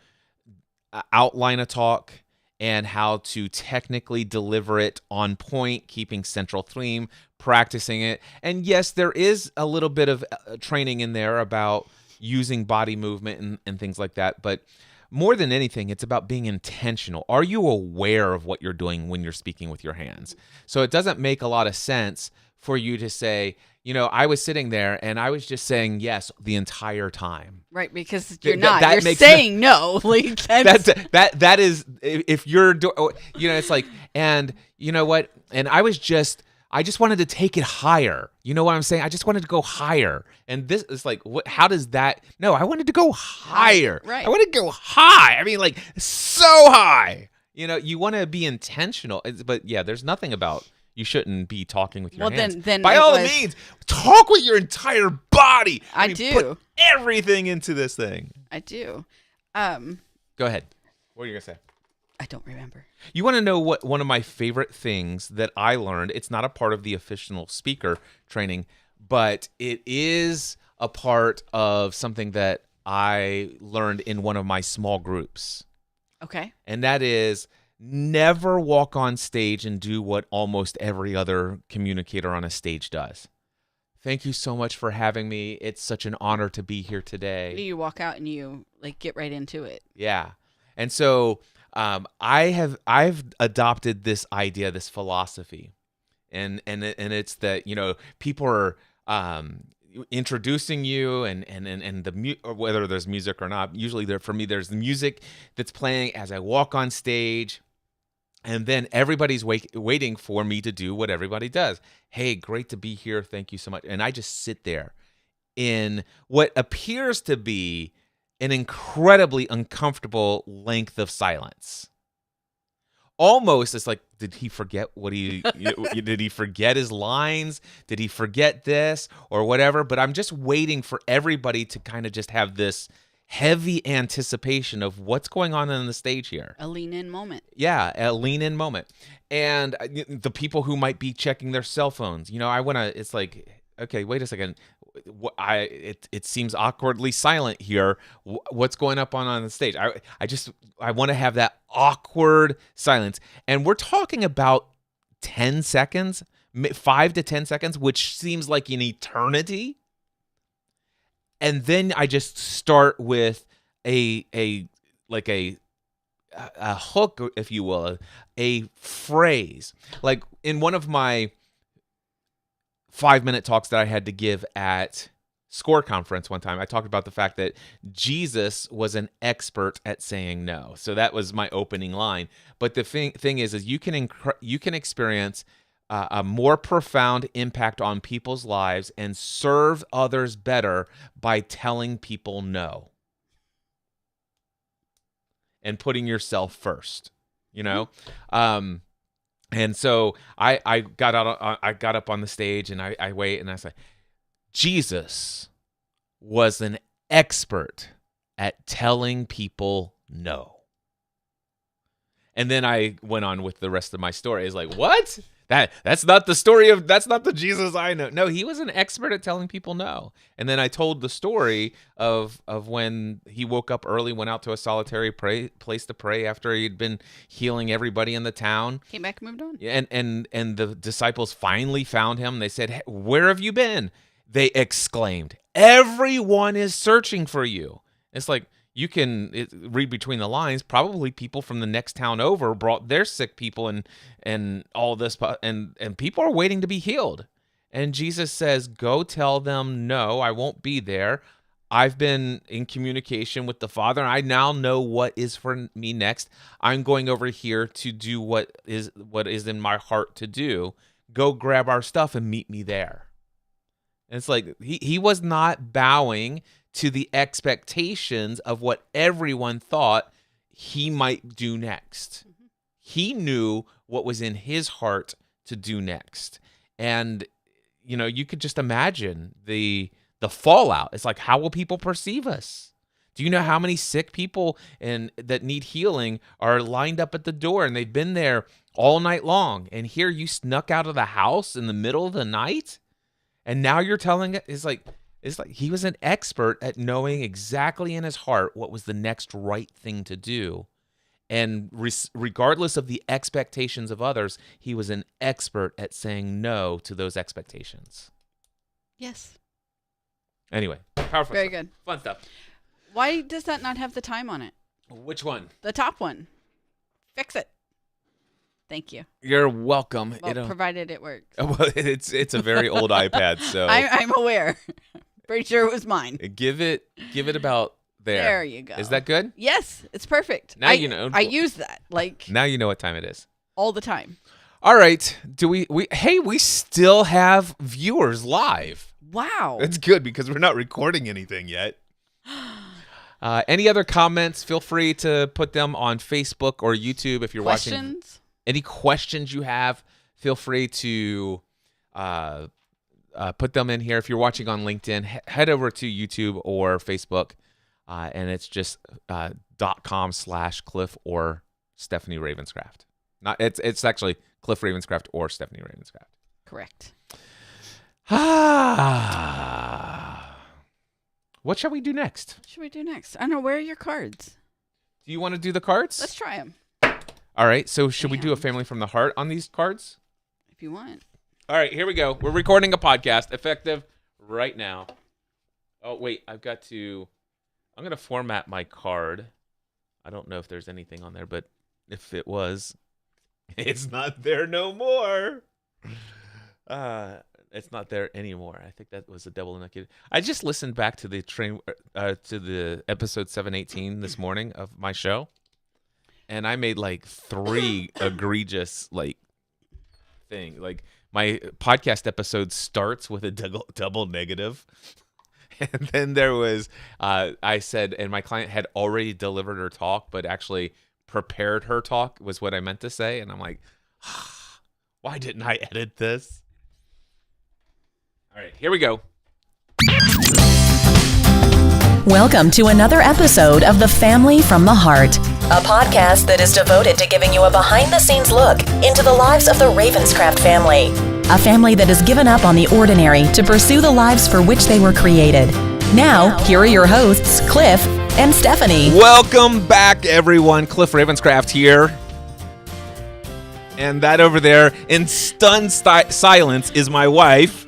Speaker 1: outline a talk and how to technically deliver it on point, keeping central theme, practicing it. And yes, there is a little bit of training in there about using body movement and things like that. But more than anything, it's about being intentional. Are you aware of what you're doing when you're speaking with your hands? So it doesn't make a lot of sense for you to say, I was sitting there and I was just saying yes the entire time.
Speaker 2: Right, because you're you're saying no. Like
Speaker 1: that is, if you're it's like, and you know what? And I just wanted to take it higher. You know what I'm saying? I just wanted to go higher. And this is like, what? How does that? No, I wanted to go higher.
Speaker 2: Right.
Speaker 1: I want to go high. I mean, like so high. You want to be intentional. But yeah, there's nothing about. You shouldn't be talking with your hands.
Speaker 2: Then
Speaker 1: by all means, talk with your entire body.
Speaker 2: I do.
Speaker 1: Put everything into this thing.
Speaker 2: I do.
Speaker 1: Go ahead. What are you going to say?
Speaker 2: I don't remember.
Speaker 1: You want to know what one of my favorite things that I learned? It's not a part of the official speaker training, but it is a part of something that I learned in one of my small groups.
Speaker 2: Okay.
Speaker 1: And that is... never walk on stage and do what almost every other communicator on a stage does. Thank you so much for having me. It's such an honor to be here today.
Speaker 2: You walk out and you get right into it.
Speaker 1: Yeah. And so I've adopted this idea, this philosophy. And it's that, people are introducing you and or whether there's music or not. Usually for me, there's the music that's playing as I walk on stage. And then everybody's waiting for me to do what everybody does. Hey, great to be here. Thank you so much. And I just sit there in what appears to be an incredibly uncomfortable length of silence. almost it's like, did he forget what he did he forget his lines? Did he forget this or whatever? But I'm just waiting for everybody to kind of just have this heavy anticipation of what's going on the stage here.
Speaker 2: A lean in moment.
Speaker 1: Yeah, a lean in moment. And the people who might be checking their cell phones, it's like, okay, wait a second. It seems awkwardly silent here. What's going up on the stage? I want to have that awkward silence. And we're talking about 10 seconds, 5 to 10 seconds, which seems like an eternity. And then I just start with a hook, if you will, a phrase. Like in one of my 5-minute talks that I had to give at SCORE conference one time, I talked about the fact that Jesus was an expert at saying no. So that was my opening line. But the thing is you can experience a more profound impact on people's lives and serve others better by telling people no and putting yourself first, And so I got up on the stage and I wait and I say, Jesus was an expert at telling people no. And then I went on with the rest of my story. It's like, what? That's not the Jesus I know. No, he was an expert at telling people no. And then I told the story of when he woke up early, went out to a solitary place to pray after he'd been healing everybody in the town.
Speaker 2: Came back and moved on.
Speaker 1: And the disciples finally found him. They said, hey, where have you been? They exclaimed, everyone is searching for you. It's like, you can read between the lines. Probably people from the next town over brought their sick people and all this, and people are waiting to be healed. And Jesus says, go tell them, no, I won't be there. I've been in communication with the Father, and I now know what is for me next. I'm going over here to do what is in my heart to do. Go grab our stuff and meet me there. And it's like he was not bowing to the expectations of what everyone thought he might do next. Mm-hmm. He knew what was in his heart to do next. And, you could just imagine the fallout. It's like, how will people perceive us? Do you know how many sick people that need healing are lined up at the door and they've been there all night long? And here you snuck out of the house in the middle of the night? And now you're telling it, it's like he was an expert at knowing exactly in his heart what was the next right thing to do. And regardless of the expectations of others, he was an expert at saying no to those expectations.
Speaker 2: Yes.
Speaker 1: Anyway, powerful
Speaker 2: Very
Speaker 1: stuff.
Speaker 2: Good.
Speaker 1: Fun stuff.
Speaker 2: Why does that not have the time on it?
Speaker 1: Which one?
Speaker 2: The top one. Fix it. Thank you.
Speaker 1: You're welcome.
Speaker 2: Well, provided it works.
Speaker 1: Well, it's a very old iPad, so
Speaker 2: I'm aware. Pretty sure it was mine.
Speaker 1: Give it about there.
Speaker 2: There you go.
Speaker 1: Is that good?
Speaker 2: Yes, it's perfect.
Speaker 1: Now you know.
Speaker 2: I use that
Speaker 1: now you know what time it is.
Speaker 2: All the time.
Speaker 1: All right. We still have viewers live.
Speaker 2: Wow.
Speaker 1: That's good because we're not recording anything yet. Any other comments? Feel free to put them on Facebook or YouTube if you're watching. Any questions you have, feel free to put them in here. If you're watching on LinkedIn, head over to YouTube or Facebook, and it's just .com/Cliff or Stephanie Ravenscraft. It's actually Cliff Ravenscraft or Stephanie Ravenscraft.
Speaker 2: Correct.
Speaker 1: What shall we do next?
Speaker 2: What should we do next? I don't know. Where are your cards?
Speaker 1: Do you want to do the cards?
Speaker 2: Let's try them.
Speaker 1: All right. So should we do a family from the heart on these cards?
Speaker 2: If you want.
Speaker 1: All right. Here we go. We're recording a podcast effective right now. Oh, wait. I'm going to format my card. I don't know if there's anything on there, but if it was, it's not there no more. It's not there anymore. I think that was a double indicator. I just listened back to the episode 718 this morning of my show, and I made like 3 egregious thing. Like my podcast episode starts with a double negative. And then there was, I said, and my client had already delivered her talk, but actually prepared her talk was what I meant to say. And I'm like, why didn't I edit this? All right, here we go.
Speaker 3: Welcome to another episode of The Family from the Heart, a podcast that is devoted to giving you a behind-the-scenes look into the lives of the Ravenscraft family, a family that has given up on the ordinary to pursue the lives for which they were created. Now, here are your hosts, Cliff and Stephanie.
Speaker 1: Welcome back, everyone. Cliff Ravenscraft here. And that over there in stunned silence is my wife.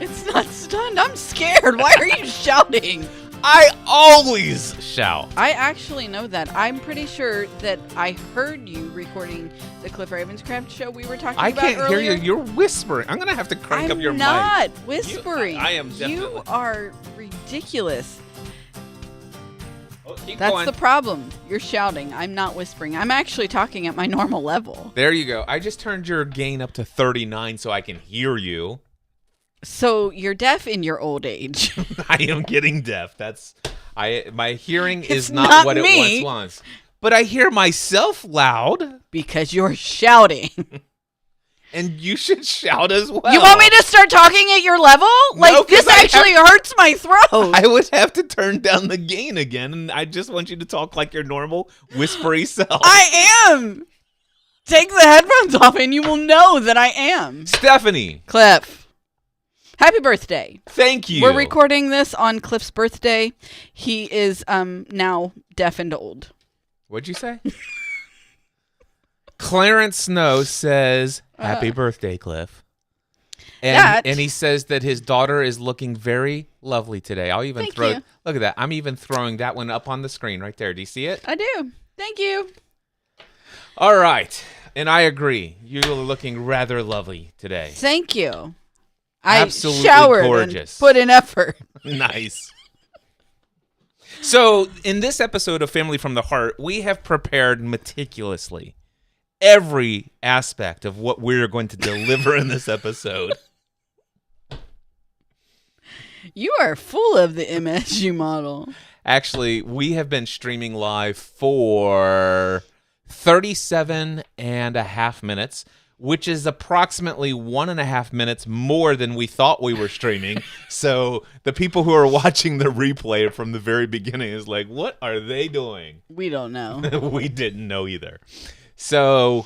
Speaker 2: It's not stunned. I'm scared. Why are you shouting?
Speaker 1: I always shout.
Speaker 2: I actually know that. I'm pretty sure that I heard you recording the Cliff Ravenscraft show we were talking
Speaker 1: I
Speaker 2: about
Speaker 1: can't
Speaker 2: earlier.
Speaker 1: hear you. You're whispering. I'm going to have to crank up your mic.
Speaker 2: I'm not whispering.
Speaker 1: I am definitely.
Speaker 2: You are ridiculous.
Speaker 1: Oh, keep
Speaker 2: That's
Speaker 1: going.
Speaker 2: the problem. You're shouting. I'm not whispering. I'm actually talking at my normal level.
Speaker 1: There you go. I just turned your gain up to 39 so I can hear you.
Speaker 2: So you're deaf in your old age.
Speaker 1: I am getting deaf. My hearing
Speaker 2: It's
Speaker 1: is not
Speaker 2: not
Speaker 1: what
Speaker 2: me.
Speaker 1: it once was. But I hear myself loud.
Speaker 2: Because you're shouting.
Speaker 1: And you should shout as well.
Speaker 2: You want me to start talking at your level? Like,
Speaker 1: No, 'cause
Speaker 2: this actually hurts my throat.
Speaker 1: I would have to turn down the gain again, and I just want you to talk like your normal whispery self.
Speaker 2: I am. Take the headphones off and you will know that I am.
Speaker 1: Stephanie.
Speaker 2: Cliff. Happy birthday.
Speaker 1: Thank you.
Speaker 2: We're recording this on Cliff's birthday. He is now deaf and old.
Speaker 1: What'd you say? Clarence Snow says, happy birthday, Cliff. And he says that his daughter is looking very lovely today. I'll even
Speaker 2: Thank
Speaker 1: throw
Speaker 2: you.
Speaker 1: Look at that. I'm even throwing that one up on the screen right there. Do you see it?
Speaker 2: I do. Thank you.
Speaker 1: All right. And I agree. You're looking rather lovely today.
Speaker 2: Thank you.
Speaker 1: Absolutely
Speaker 2: I showered
Speaker 1: gorgeous.
Speaker 2: and put in effort.
Speaker 1: Nice. So, in this episode of Family from the Heart, we have prepared meticulously every aspect of what we're going to deliver in this episode.
Speaker 2: You are full of the MSU model.
Speaker 1: Actually, we have been streaming live for 37 and a half minutes, which is approximately 1.5 minutes more than we thought we were streaming. So the people who are watching the replay from the very beginning is like, what are they doing?
Speaker 2: We don't know.
Speaker 1: We didn't know either. So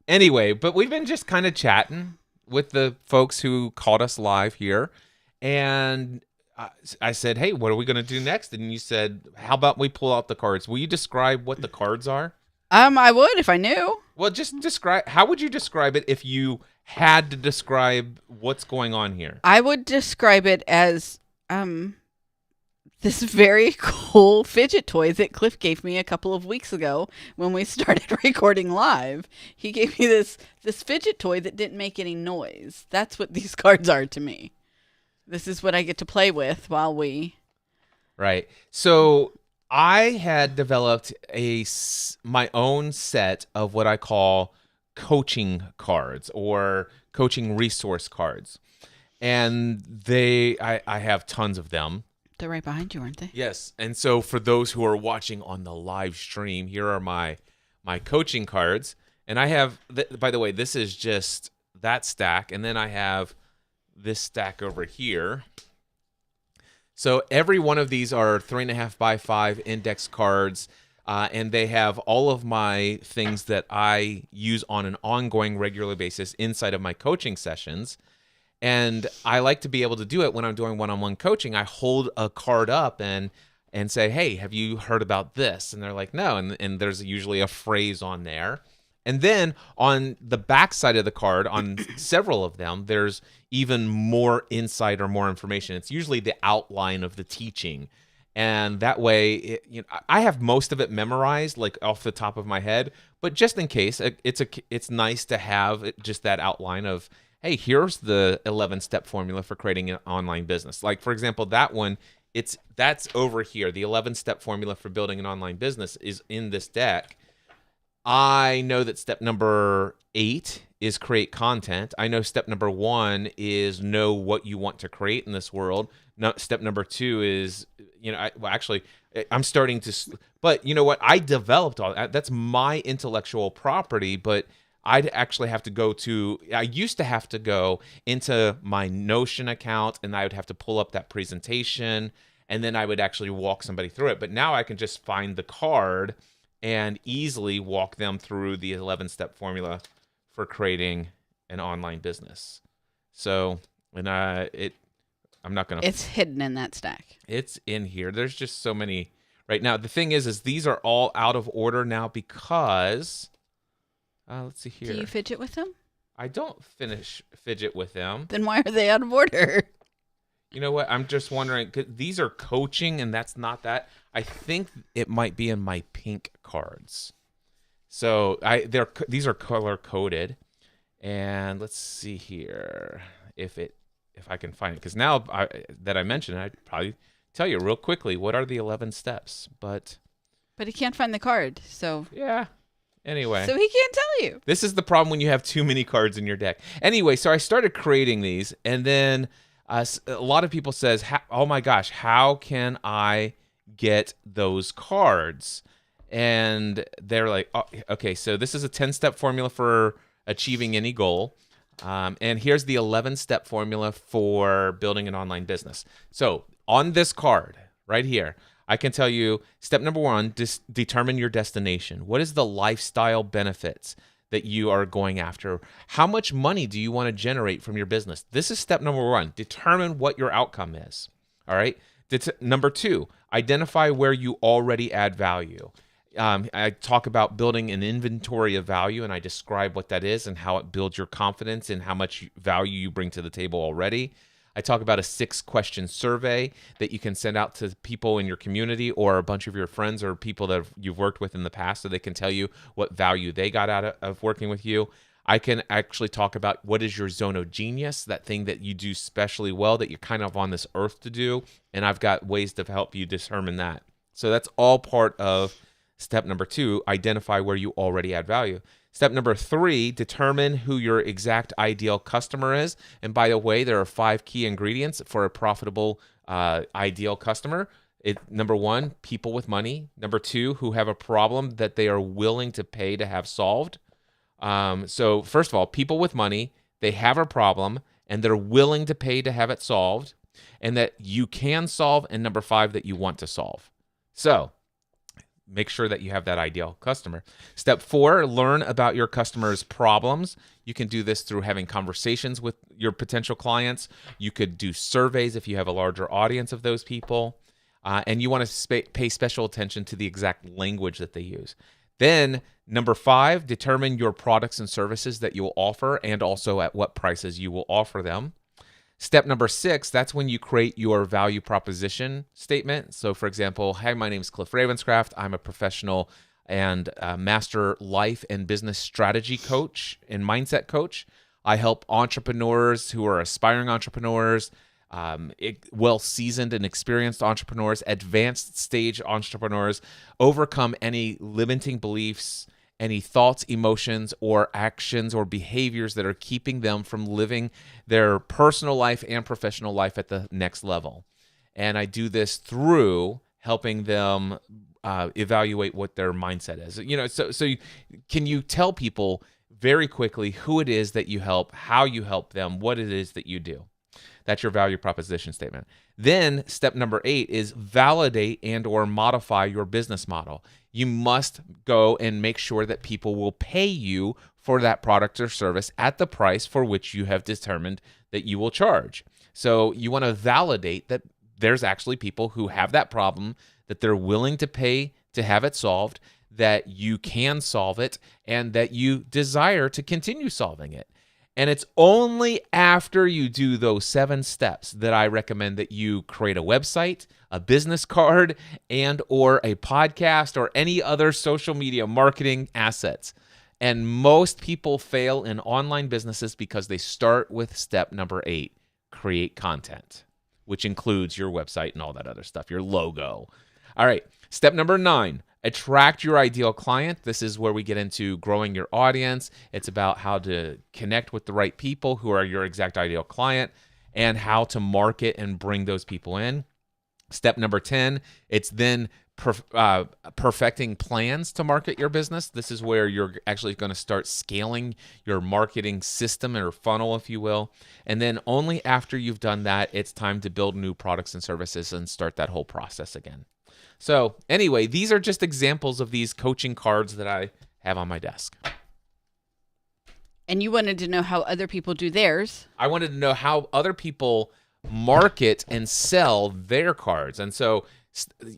Speaker 1: anyway, but we've been just kind of chatting with the folks who caught us live here. And I said, hey, what are we going to do next? And you said, how about we pull out the cards? Will you describe what the cards are?
Speaker 2: I would if I knew.
Speaker 1: Well, just describe. How would you describe it if you had to describe what's going on here?
Speaker 2: I would describe it as this very cool fidget toy that Cliff gave me a couple of weeks ago when we started recording live. He gave me this fidget toy that didn't make any noise. That's what these cards are to me. This is what I get to play with while we...
Speaker 1: Right. So I had developed my own set of what I call coaching cards or coaching resource cards. And I have tons of them.
Speaker 2: They're right behind you, aren't they?
Speaker 1: Yes. And so for those who are watching on the live stream, here are my coaching cards. And I have, by the way, this is just that stack. And then I have this stack over here. So every one of these are 3.5 by 5 index cards. And they have all of my things that I use on an ongoing, regular basis inside of my coaching sessions. And I like to be able to do it when I'm doing one-on-one coaching. I hold a card up and say, hey, have you heard about this? And they're like, no. And there's usually a phrase on there. And then on the back side of the card, on several of them, there's even more insight or more information. It's usually the outline of the teaching. And that way, I have most of it memorized, like off the top of my head. But just in case, it's nice to have just that outline of, hey, here's the 11-step formula for creating an online business. Like, for example, that one, that's over here. The 11-step formula for building an online business is in this deck. I know that step number 8 is create content. I know step number 1 is know what you want to create in this world. No, step number 2 is, I'm starting to, but you know what? I developed all that. That's my intellectual property, but I'd actually have to I used to have to go into my Notion account and I would have to pull up that presentation and then I would actually walk somebody through it. But now I can just find the card and easily walk them through the 11-step formula for creating an online business. So, and I'm not going to...
Speaker 2: It's hidden in that stack.
Speaker 1: It's in here. There's just so many right now. The thing is these are all out of order now because, let's see here.
Speaker 2: Do you fidget with them?
Speaker 1: I don't fidget with them.
Speaker 2: Then why are they out of order?
Speaker 1: You know what? I'm just wondering, 'cause these are coaching and that's not that. I think it might be in my pink cards. So these are color coded. And let's see here if I can find it, because now that I mentioned it, I'd probably tell you real quickly what are the 11 steps. But
Speaker 2: he can't find the card, so
Speaker 1: yeah. Anyway,
Speaker 2: so he can't tell you.
Speaker 1: This is the problem when you have too many cards in your deck. Anyway, so I started creating these, and then a lot of people says, "Oh my gosh, how can I get those cards?" And they're like, oh, "Okay, so this is a 10-step formula for achieving any goal." And here's the 11-step formula for building an online business. So on this card right here, I can tell you step number 1, determine your destination. What is the lifestyle benefits that you are going after? How much money do you want to generate from your business? This is step number 1. Determine what your outcome is. All right. Number 2, identify where you already add value. I talk about building an inventory of value, and I describe what that is and how it builds your confidence and how much value you bring to the table already. I talk about a 6-question survey that you can send out to people in your community or a bunch of your friends or people that you've worked with in the past so they can tell you what value they got out of working with you. I can actually talk about what is your zone of genius, that thing that you do specially well that you're kind of on this earth to do, and I've got ways to help you determine that. So that's all part of step number 2, identify where you already add value. Step number 3, determine who your exact ideal customer is. And by the way, there are 5 key ingredients for a profitable ideal customer. Number 1, people with money. Number 2, who have a problem that they are willing to pay to have solved. So first of all, people with money, they have a problem and they're willing to pay to have it solved, and that you can solve. And number 5, that you want to solve. So make sure that you have that ideal customer. Step 4, learn about your customer's problems. You can do this through having conversations with your potential clients. You could do surveys if you have a larger audience of those people. And you want to pay special attention to the exact language that they use. Then number 5, determine your products and services that you will offer and also at what prices you will offer them. Step number 6, that's when you create your value proposition statement. So for example, hi, my name is Cliff Ravenscraft. I'm a professional and master life and business strategy coach and mindset coach. I help entrepreneurs who are aspiring entrepreneurs, well-seasoned and experienced entrepreneurs, advanced stage entrepreneurs, overcome any limiting beliefs, any thoughts, emotions, or actions or behaviors that are keeping them from living their personal life and professional life at the next level. And I do this through helping them evaluate what their mindset is. You know, can you tell people very quickly who it is that you help, how you help them, what it is that you do? That's your value proposition statement. Then step number 8 is validate and or modify your business model. You must go and make sure that people will pay you for that product or service at the price for which you have determined that you will charge. So you want to validate that there's actually people who have that problem, that they're willing to pay to have it solved, that you can solve it, and that you desire to continue solving it. And it's only after you do those 7 steps that I recommend that you create a website, a business card, and or a podcast or any other social media marketing assets. And most people fail in online businesses because they start with step number 8, create content, which includes your website and all that other stuff, your logo. All right, step number 9. Attract your ideal client. This is where we get into growing your audience. It's about how to connect with the right people who are your exact ideal client and how to market and bring those people in. Step number 10, it's then perfecting plans to market your business. This is where you're actually going to start scaling your marketing system or funnel, if you will. And then only after you've done that, it's time to build new products and services and start that whole process again. So anyway, these are just examples of these coaching cards that I have on my desk.
Speaker 2: And you wanted to know how other people do theirs.
Speaker 1: I wanted to know how other people market and sell their cards. And so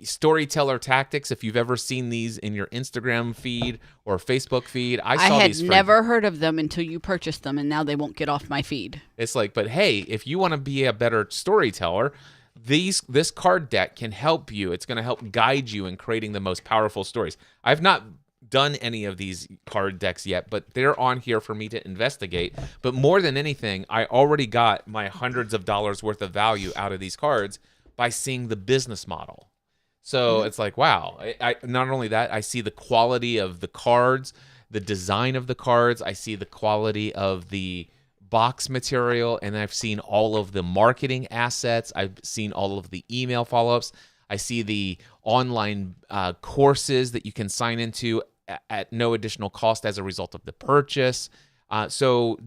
Speaker 1: storyteller tactics, if you've ever seen these in your Instagram feed or Facebook feed, I
Speaker 2: had
Speaker 1: these
Speaker 2: never heard of them until you purchased them, and now they won't get off my feed.
Speaker 1: It's like, but hey, if you want to be a better storyteller, this card deck can help you. It's going to help guide you in creating the most powerful stories. I've not done any of these card decks yet, but they're on here for me to investigate. But more than anything, I already got my hundreds of dollars worth of value out of these cards by seeing the business model. So it's like, wow. I not only that, I see the quality of the cards, the design of the cards. I see the quality of the box material, and I've seen all of the marketing assets. I've seen all of the email follow-ups. I see the online courses that you can sign into at no additional cost as a result of the purchase. So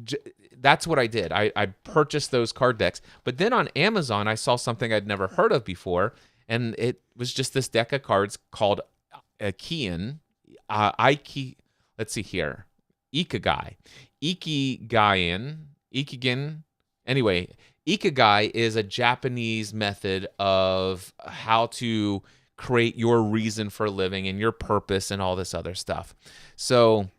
Speaker 1: that's what I did. I purchased those card decks. But then on Amazon, I saw something I'd never heard of before, and it was just this deck of cards called Ikigai. Let's see here. Ikigai. Ikigen. Anyway, Ikigai is a Japanese method of how to create your reason for living and your purpose and all this other stuff. So,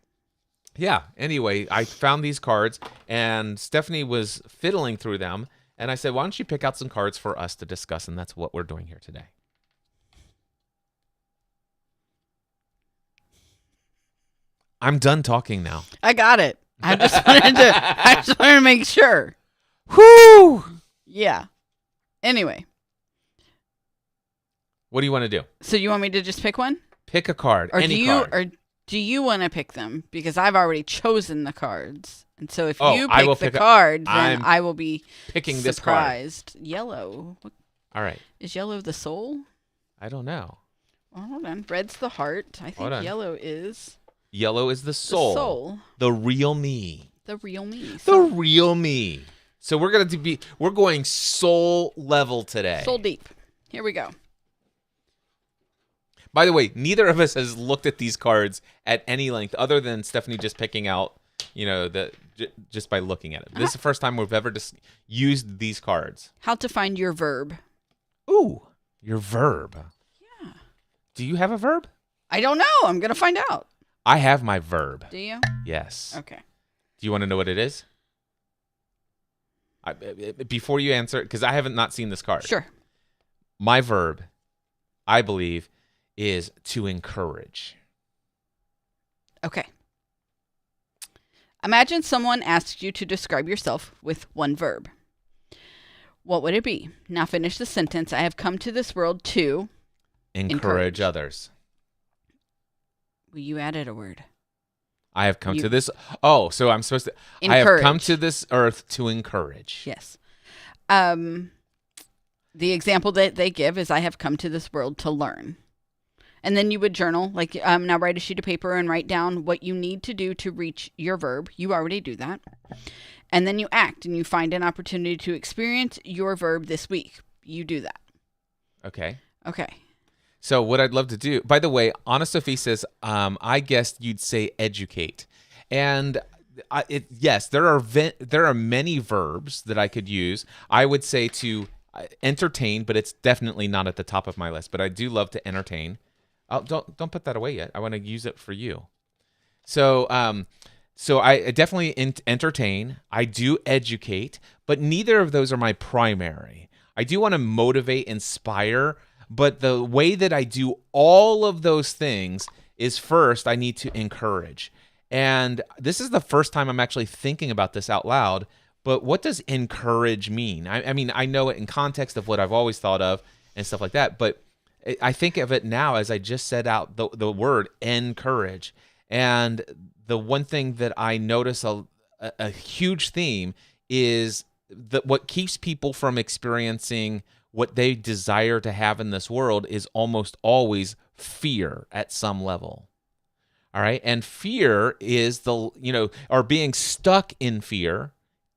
Speaker 1: yeah, anyway, I found these cards, and Stephanie was fiddling through them, and I said, why don't you pick out some cards for us to discuss, and that's what we're doing here today. I'm done talking now.
Speaker 2: I got it. I just wanted to make sure.
Speaker 1: Whoo!
Speaker 2: Yeah. Anyway.
Speaker 1: What do you want to do?
Speaker 2: So you want me to just pick one?
Speaker 1: Pick a card.
Speaker 2: Or
Speaker 1: any card.
Speaker 2: Do you want to pick them? Because I've already chosen the cards. And so if you pick the card, then I will be
Speaker 1: picking
Speaker 2: surprised.
Speaker 1: This card.
Speaker 2: Yellow.
Speaker 1: All right.
Speaker 2: Is yellow the soul?
Speaker 1: I don't know.
Speaker 2: Well, hold on. Red's the heart. I think yellow is...
Speaker 1: Yellow is the soul.
Speaker 2: The soul.
Speaker 1: The real me.
Speaker 2: The real me.
Speaker 1: The real me. So we're going soul level today.
Speaker 2: Soul deep. Here we go.
Speaker 1: By the way, neither of us has looked at these cards at any length other than Stephanie just picking out, just by looking at it. This is the first time we've ever used these cards.
Speaker 2: How to find your verb.
Speaker 1: Ooh, your verb.
Speaker 2: Yeah.
Speaker 1: Do you have a verb?
Speaker 2: I don't know. I'm going to find out.
Speaker 1: I have my verb.
Speaker 2: Do you?
Speaker 1: Yes.
Speaker 2: Okay.
Speaker 1: Do you want to know what it is? Before you answer, because I haven't not seen this card.
Speaker 2: Sure.
Speaker 1: My verb, I believe, is to encourage.
Speaker 2: Okay. Imagine someone asked you to describe yourself with one verb. What would it be? Now finish the sentence. I have come to this world to...
Speaker 1: Encourage others.
Speaker 2: Well, you added a word.
Speaker 1: I have come to this... Oh, so I'm supposed to...
Speaker 2: Encourage.
Speaker 1: I have come to this earth to encourage.
Speaker 2: Yes. The example that they give is I have come to this world to learn. And then you would journal, like now write a sheet of paper and write down what you need to do to reach your verb. You already do that. And then you act and you find an opportunity to experience your verb this week. You do that.
Speaker 1: Okay.
Speaker 2: Okay.
Speaker 1: So what I'd love to do, by the way, Anna Sophie says, I guess you'd say educate. And yes, there are many verbs that I could use. I would say to entertain, but it's definitely not at the top of my list. But I do love to entertain. Oh, don't put that away yet. I want to use it for you. So I definitely entertain. I do educate, but neither of those are my primary. I do want to motivate, inspire, but the way that I do all of those things is first I need to encourage. And this is the first time I'm actually thinking about this out loud. But what does encourage mean? I mean, I know it in context of what I've always thought of and stuff like that, but I think of it now as I just said out the word encourage. And the one thing that I notice a huge theme is that what keeps people from experiencing what they desire to have in this world is almost always fear at some level. All right. And fear is or being stuck in fear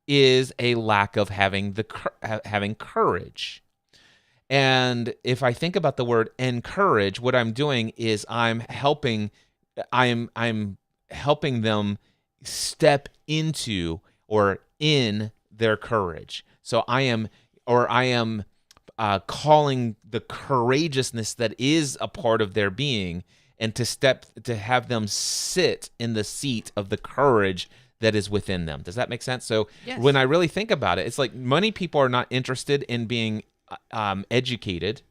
Speaker 1: is a lack of having courage. And if I think about the word encourage, what I'm doing is I'm helping them step into or in their courage. So I am calling the courageousness that is a part of their being, and to have them sit in the seat of the courage that is within them. Does that make sense? So
Speaker 2: Yes.
Speaker 1: When I really think about it, it's like many people are not interested in being educated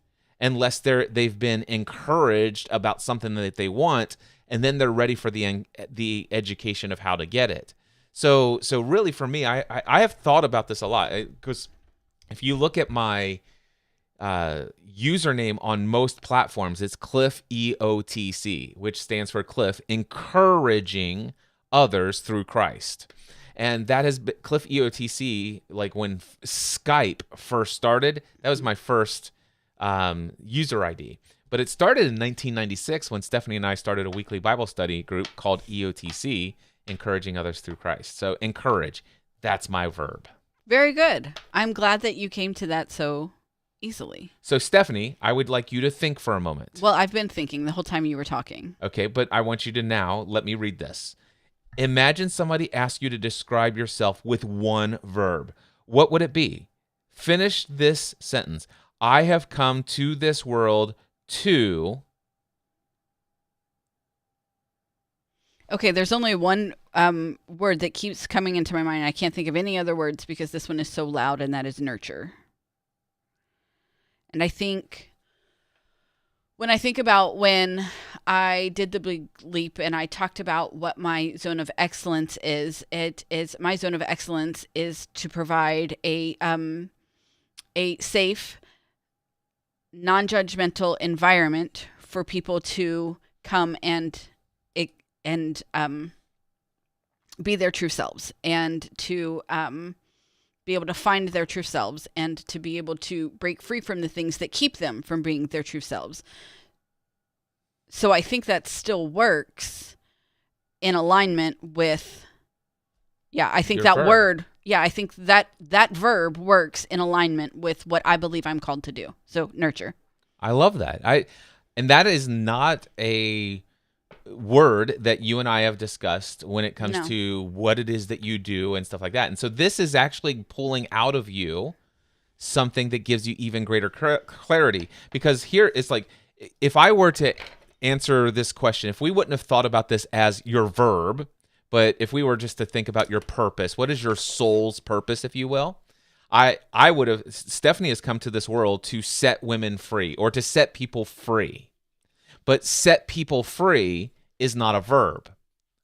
Speaker 1: unless they've been encouraged about something that they want, and then they're ready for the education of how to get it. So really for me, I have thought about this a lot, because if you look at my username on most platforms, it's Cliff EOTC, which stands for Cliff Encouraging Others Through Christ. And that has been Cliff EOTC, like when Skype first started, that was my first user ID. But it started in 1996 when Stephanie and I started a weekly Bible study group called EOTC, Encouraging Others Through Christ. So encourage, that's my verb.
Speaker 2: Very good. I'm glad that you came to that so easily.
Speaker 1: So Stephanie, I would like you to think for a moment.
Speaker 2: Well, I've been thinking the whole time you were talking.
Speaker 1: Okay, but I want you to now let me read this. Imagine somebody asks you to describe yourself with one verb. What would it be? Finish this sentence. I have come to this world to...
Speaker 2: Okay, there's only one word that keeps coming into my mind. I can't think of any other words because this one is so loud, and that is nurture. And I think when I think about when I did the Big Leap and I talked about what my zone of excellence is, my zone of excellence is to provide a safe, non-judgmental environment for people to come and be their true selves, and to be able to find their true selves, and to be able to break free from the things that keep them from being their true selves. So I think that still works in alignment with, I think that word, I think that verb works in alignment with what I believe I'm called to do. So nurture.
Speaker 1: I love that. And that is not a word that you and I have discussed when it comes to what it is that you do and stuff like that. And so this is actually pulling out of you something that gives you even greater clarity. Because here it's like, if I were to answer this question, if we wouldn't have thought about this as your verb, but if we were just to think about your purpose, what is your soul's purpose, if you will? I would have, Stephanie has come to this world to set women free, or to set people free. But set people free is not a verb.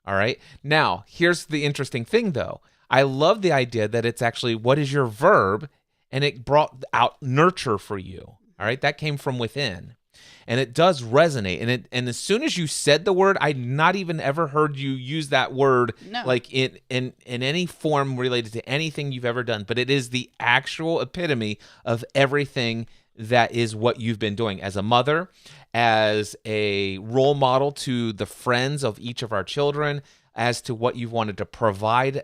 Speaker 1: All right. Now, here's the interesting thing, though. I love the idea that it's actually, what is your verb? And it brought out nurture for you. All right. That came from within. And it does resonate. And as soon as you said the word, I'd not even ever heard you use that word like in any form related to anything you've ever done. But it is the actual epitome of everything that is what you've been doing as a mother, as a role model to the friends of each of our children, as to what you've wanted to provide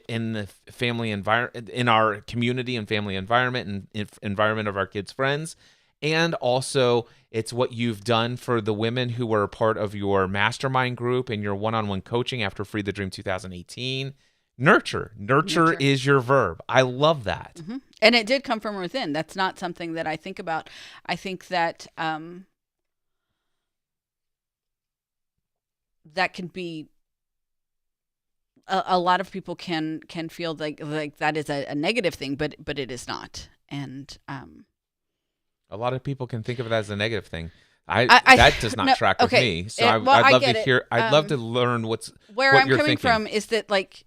Speaker 1: in the family environment, in our community and family environment, and environment of our kids' friends. And also, it's what you've done for the women who were a part of your mastermind group and your one-on-one coaching after Free the Dream 2018. Nurture is your verb. I love that.
Speaker 2: Mm-hmm. And it did come from within. That's not something that I think about. I think that that can be a lot of people can feel like that is a negative thing, but it is not. And
Speaker 1: a lot of people can think of it as a negative thing. That does not track with me. So I'd love to hear. I'd love to learn what
Speaker 2: I'm
Speaker 1: you're
Speaker 2: coming
Speaker 1: thinking.
Speaker 2: from is that, like,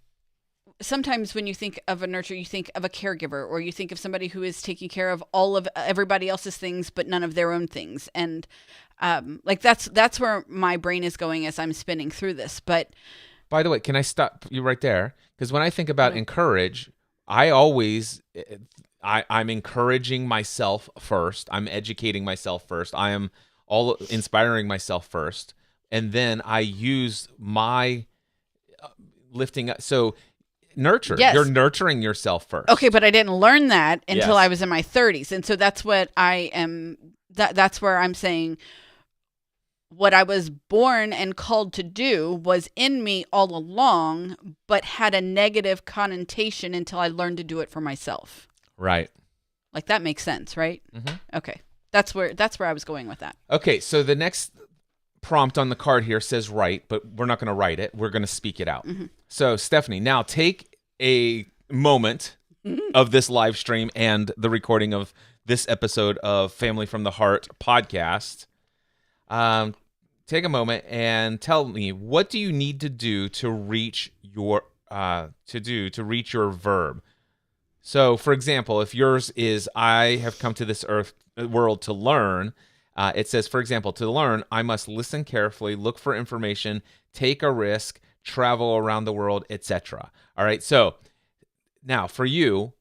Speaker 2: sometimes when you think of a nurture, you think of a caregiver, or you think of somebody who is taking care of all of everybody else's things, but none of their own things. And like that's where my brain is going as I'm spinning through this. But
Speaker 1: by the way, can I stop you right there? Because when I think about encourage, I always I'm encouraging myself first. I'm educating myself first. I am all inspiring myself first. And then I use my lifting up. So nurture.
Speaker 2: Yes.
Speaker 1: You're nurturing yourself first.
Speaker 2: Okay, but I didn't learn that until
Speaker 1: Yes.
Speaker 2: I was in my 30s. And so that's what I am, that's where I'm saying what I was born and called to do was in me all along, but had a negative connotation until I learned to do it for myself.
Speaker 1: Right.
Speaker 2: Like that makes sense, right?
Speaker 1: Mm-hmm.
Speaker 2: Okay. That's where I was going with that.
Speaker 1: Okay, so the next prompt on the card here says write, but we're not going to write it. We're going to speak it out.
Speaker 2: Mm-hmm.
Speaker 1: So, Stephanie, now take a moment of this live stream and the recording of this episode of Family from the Heart podcast. Take a moment and tell me, what do you need to do to reach your reach your verb? So, for example, if yours is I have come to this world to learn, it says, for example, to learn, I must listen carefully, look for information, take a risk, travel around the world, etc. All right. So now for you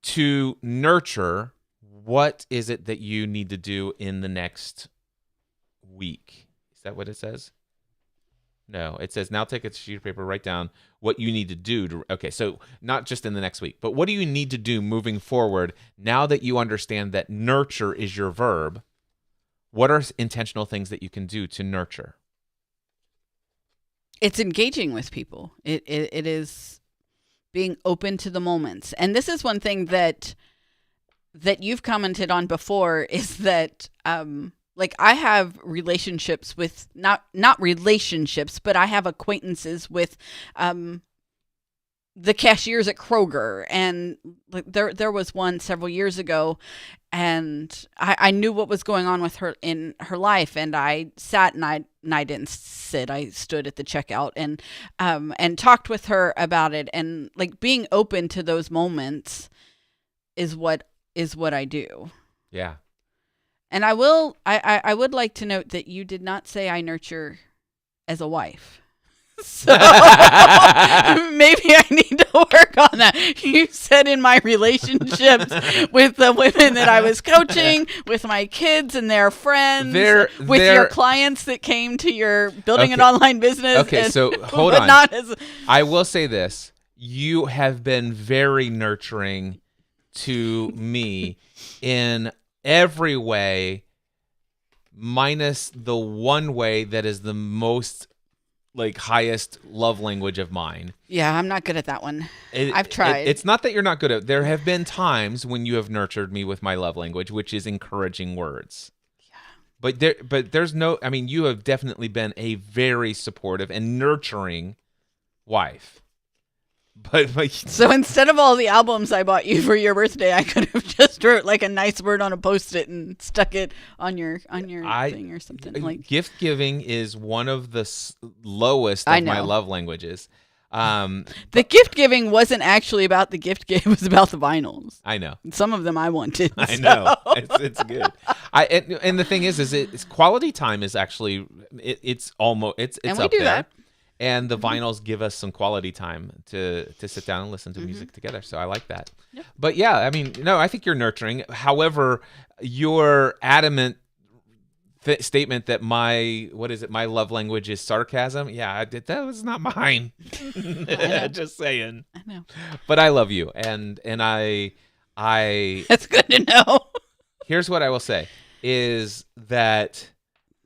Speaker 1: to nurture, what is it that you need to do in the next week? Is that what it says? No, it says now take a sheet of paper, write down what you need to do to, okay, so not just in the next week, but what do you need to do moving forward now that you understand that nurture is your verb? What are intentional things that you can do to nurture?
Speaker 2: It's engaging with people. It is being open to the moments. And this is one thing that you've commented on before is that like I have relationships with not relationships, but I have acquaintances with the cashiers at Kroger, and there was one several years ago, and I knew what was going on with her in her life, and I sat and I didn't sit, I stood at the checkout and talked with her about it, and like being open to those moments is what I do.
Speaker 1: Yeah.
Speaker 2: And I would like to note that you did not say I nurture as a wife. So maybe I need to work on that. You said in my relationships with the women that I was coaching, with my kids and their friends, with your clients that came to your building an online business.
Speaker 1: Okay, so hold on. I will say this. You have been very nurturing to me in every way, minus the one way that is the most like highest love language of mine.
Speaker 2: Yeah, I'm not good at that one. I've tried.
Speaker 1: It's not that you're not good at it. There have been times when you have nurtured me with my love language, which is encouraging words. Yeah. But there's no, I mean, you have definitely been a very supportive and nurturing wife. But
Speaker 2: so instead of all the albums I bought you for your birthday, I could have just wrote like a nice word on a Post-it and stuck it on your thing or something. Like
Speaker 1: gift giving is one of the lowest of my love languages.
Speaker 2: The gift giving wasn't actually about the gift gift; it was about the vinyls.
Speaker 1: I know.
Speaker 2: Some of them I wanted.
Speaker 1: I know. It's good. And the thing is it's quality time is actually it's almost it's
Speaker 2: and
Speaker 1: up
Speaker 2: we do
Speaker 1: there.
Speaker 2: that.
Speaker 1: And the vinyls give us some quality time to sit down and listen to music together. So I like that. Yep. But yeah, I mean, no, I think you're nurturing. However, your adamant statement that my love language is sarcasm. Yeah, that was not mine. Just saying.
Speaker 2: I know.
Speaker 1: But I love you. And I
Speaker 2: That's good to know.
Speaker 1: Here's what I will say is that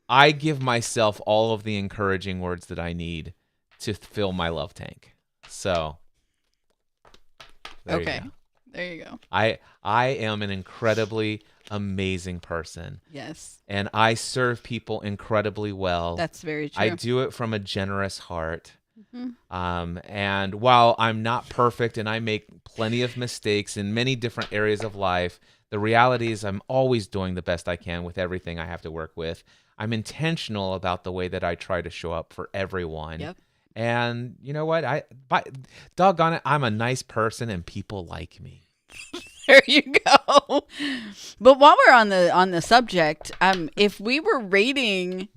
Speaker 1: I give myself all of the encouraging words that I need to fill my love tank. So there you go. I am an incredibly amazing person.
Speaker 2: Yes.
Speaker 1: And I serve people incredibly well.
Speaker 2: That's very true.
Speaker 1: I do it from a generous heart. Mm-hmm. And while I'm not perfect and I make plenty of mistakes in many different areas of life, the reality is I'm always doing the best I can with everything I have to work with. I'm intentional about the way that I try to show up for everyone. Yep. And you know what? Doggone it, I'm a nice person and people like me.
Speaker 2: There you go. But while we're on the subject, if we were rating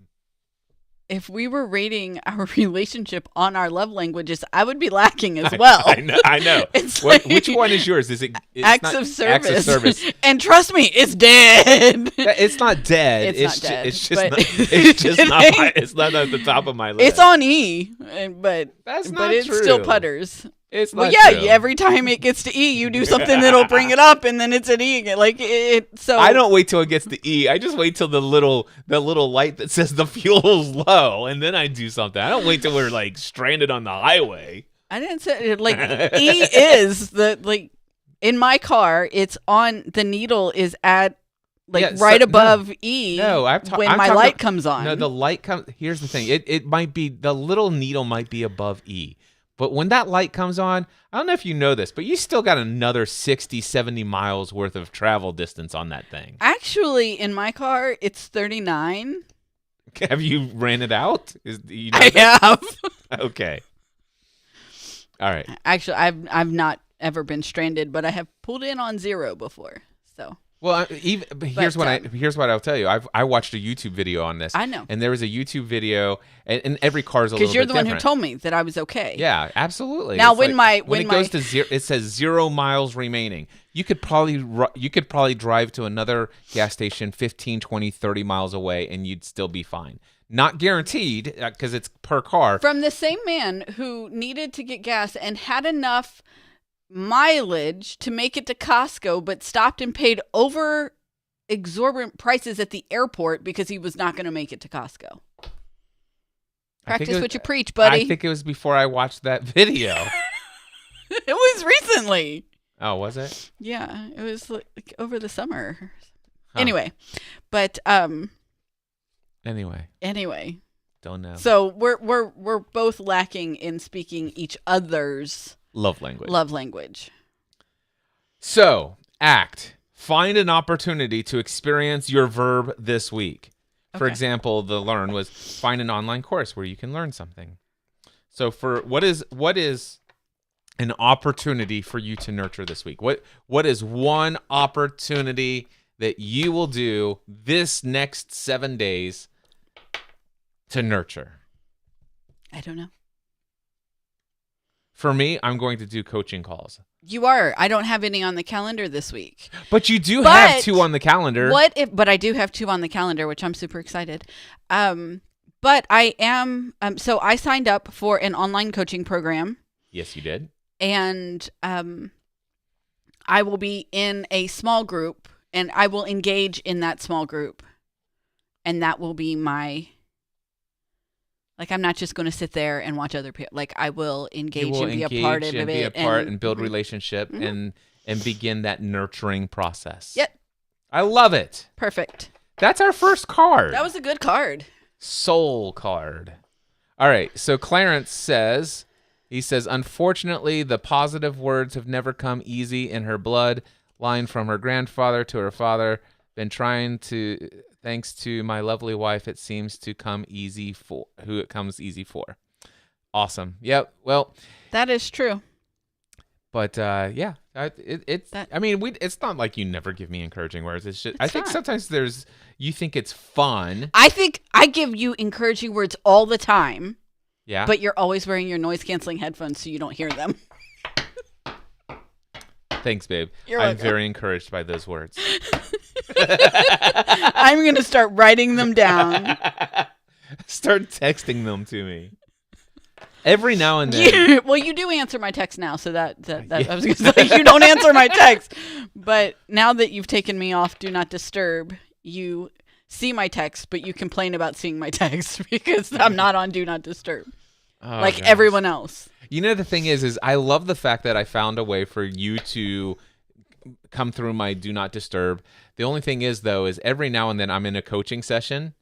Speaker 2: if we were rating our relationship on our love languages, I would be lacking as well.
Speaker 1: I know.
Speaker 2: It's
Speaker 1: Which one is yours? Is it
Speaker 2: acts of service?
Speaker 1: Acts of service.
Speaker 2: And trust me, it's dead.
Speaker 1: It's not dead.
Speaker 2: It's not dead,
Speaker 1: It's just
Speaker 2: but-
Speaker 1: not. It's just not. It's not at the top of my list.
Speaker 2: It's on E, but
Speaker 1: That's
Speaker 2: but
Speaker 1: not
Speaker 2: it
Speaker 1: true.
Speaker 2: still putters.
Speaker 1: It's
Speaker 2: Well,
Speaker 1: not
Speaker 2: yeah,
Speaker 1: true.
Speaker 2: every time it gets to E, you do something that'll bring it up, and then it's an E again. Like it. So
Speaker 1: I don't wait till it gets to E. I just wait till the little light that says the fuel's low, and then I do something. I don't wait till we're like stranded on the highway.
Speaker 2: I didn't say like E is the like in my car. It's on the needle is at like
Speaker 1: Yeah, so-
Speaker 2: right
Speaker 1: no.
Speaker 2: above E.
Speaker 1: No,
Speaker 2: when
Speaker 1: I'm
Speaker 2: my
Speaker 1: talking-
Speaker 2: light comes on.
Speaker 1: No, the light comes. Here's the thing. It might be the little needle might be above E. But when that light comes on, I don't know if you know this, but you still got another 60, 70 miles worth of travel distance on that thing.
Speaker 2: Actually, in my car, it's 39.
Speaker 1: Have you ran it out? You know
Speaker 2: I
Speaker 1: that?
Speaker 2: have.
Speaker 1: Okay. All right.
Speaker 2: Actually, I've not ever been stranded, but I have pulled in on 0 before. So
Speaker 1: Well, but here's what I'll tell you. I watched a YouTube video on this.
Speaker 2: I know.
Speaker 1: And there was a YouTube video, and every car's a little bit
Speaker 2: because you're the one who
Speaker 1: different.
Speaker 2: told me that I was okay.
Speaker 1: Yeah, absolutely.
Speaker 2: Now,
Speaker 1: It's
Speaker 2: when
Speaker 1: when it goes to 0, it says 0 miles remaining. You could probably drive to another gas station 15, 20, 30 miles away, and you'd still be fine. Not guaranteed because it's per car.
Speaker 2: From the same man who needed to get gas and had enough mileage to make it to Costco, but stopped and paid over exorbitant prices at the airport because he was not going to make it to Costco. Practice what you preach, buddy.
Speaker 1: I think it was before I watched that video.
Speaker 2: It was recently.
Speaker 1: Oh, was it?
Speaker 2: Yeah, it was like over the summer.
Speaker 1: Huh.
Speaker 2: Anyway, but
Speaker 1: Anyway, don't know.
Speaker 2: so we're both lacking in speaking each other's
Speaker 1: Love language.
Speaker 2: love language.
Speaker 1: So, find an opportunity to experience your verb this week. For
Speaker 2: Okay.
Speaker 1: example, the learn was find an online course where you can learn something. So for what is an opportunity for you to nurture this week? What is one opportunity that you will do this next 7 days to nurture?
Speaker 2: I don't know.
Speaker 1: For me, I'm going to do coaching calls.
Speaker 2: You are. I don't have any on the calendar this week.
Speaker 1: But you do
Speaker 2: But
Speaker 1: have 2 on the calendar.
Speaker 2: But I do have 2 on the calendar, which I'm super excited. But I am so I signed up for an online coaching program,
Speaker 1: Yes, you did.
Speaker 2: and I will be in a small group, and I will engage in that small group, and that will be my. Like, I'm not just going to sit there and watch other people. Like, I will engage and be a part of it.
Speaker 1: Be a part and build
Speaker 2: Mhm.
Speaker 1: relationship
Speaker 2: Mhm.
Speaker 1: and begin that nurturing process.
Speaker 2: Yep.
Speaker 1: I love it.
Speaker 2: Perfect.
Speaker 1: That's our first card.
Speaker 2: That was a good card.
Speaker 1: Soul card. All right. So Clarence says, unfortunately, the positive words have never come easy in her blood. Line from her grandfather to her father. Been trying to, thanks to my lovely wife, it seems to come easy for who it comes easy for. Awesome. Yep. Well,
Speaker 2: That is true.
Speaker 1: but yeah, it's.
Speaker 2: That-
Speaker 1: I mean, it's not like you never give me encouraging words. It's just I think
Speaker 2: not.
Speaker 1: sometimes you think it's fun.
Speaker 2: I think I give you encouraging words all the time,
Speaker 1: Yeah.
Speaker 2: but you're always wearing your noise canceling headphones so you don't hear them.
Speaker 1: Thanks, babe.
Speaker 2: You're
Speaker 1: I'm
Speaker 2: welcome.
Speaker 1: very encouraged by those words.
Speaker 2: I'm going to start writing them down.
Speaker 1: Start texting them to me. Every now and then.
Speaker 2: Well, you do answer my text now, so that I was going to say you don't answer my text. But now that you've taken me off Do Not Disturb, you see my text, but you complain about seeing my text because I'm not on Do Not Disturb.
Speaker 1: Oh,
Speaker 2: Like
Speaker 1: gosh.
Speaker 2: everyone else.
Speaker 1: You know, the thing is I love the fact that I found a way for you to come through my Do Not Disturb. The only thing is, though, is every now and then I'm in a coaching session,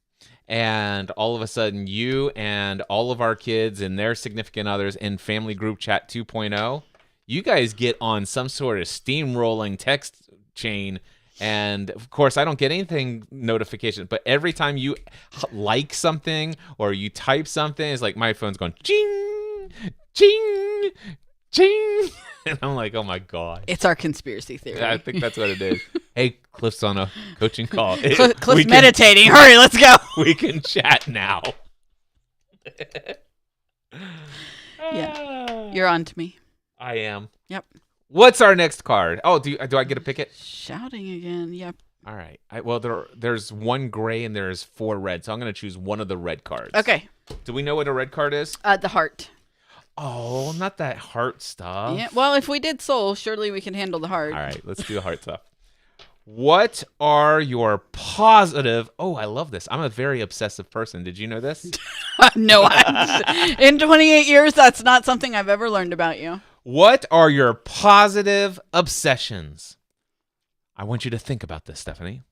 Speaker 1: and all of a sudden you and all of our kids and their significant others in Family Group Chat 2.0, you guys get on some sort of steamrolling text chain. And of course, I don't get anything notification, but every time you like something or you type something, it's like my phone's going ching, ching, ching. And I'm like, oh my God.
Speaker 2: It's our conspiracy theory.
Speaker 1: I think that's what it is. Hey, Cliff's on a coaching call.
Speaker 2: Cliff's
Speaker 1: We can-
Speaker 2: meditating. Hurry, let's go.
Speaker 1: We can chat now.
Speaker 2: Yeah. You're on to me.
Speaker 1: I am.
Speaker 2: Yep.
Speaker 1: What's our next card? Oh, do I get to pick it?
Speaker 2: Shouting again. Yep.
Speaker 1: All right. There's one gray and there's 4 red, so I'm going to choose one of the red cards.
Speaker 2: Okay.
Speaker 1: Do we know what a red card is?
Speaker 2: The heart.
Speaker 1: Oh, not that heart stuff.
Speaker 2: Yeah. Well, if we did soul, surely we can handle the heart.
Speaker 1: All right, let's do the heart stuff. What are your positive... Oh, I love this. I'm a very obsessive person. Did you know this?
Speaker 2: No, in 28 years, that's not something I've ever learned about you.
Speaker 1: What are your positive obsessions? I want you to think about this, Stephanie.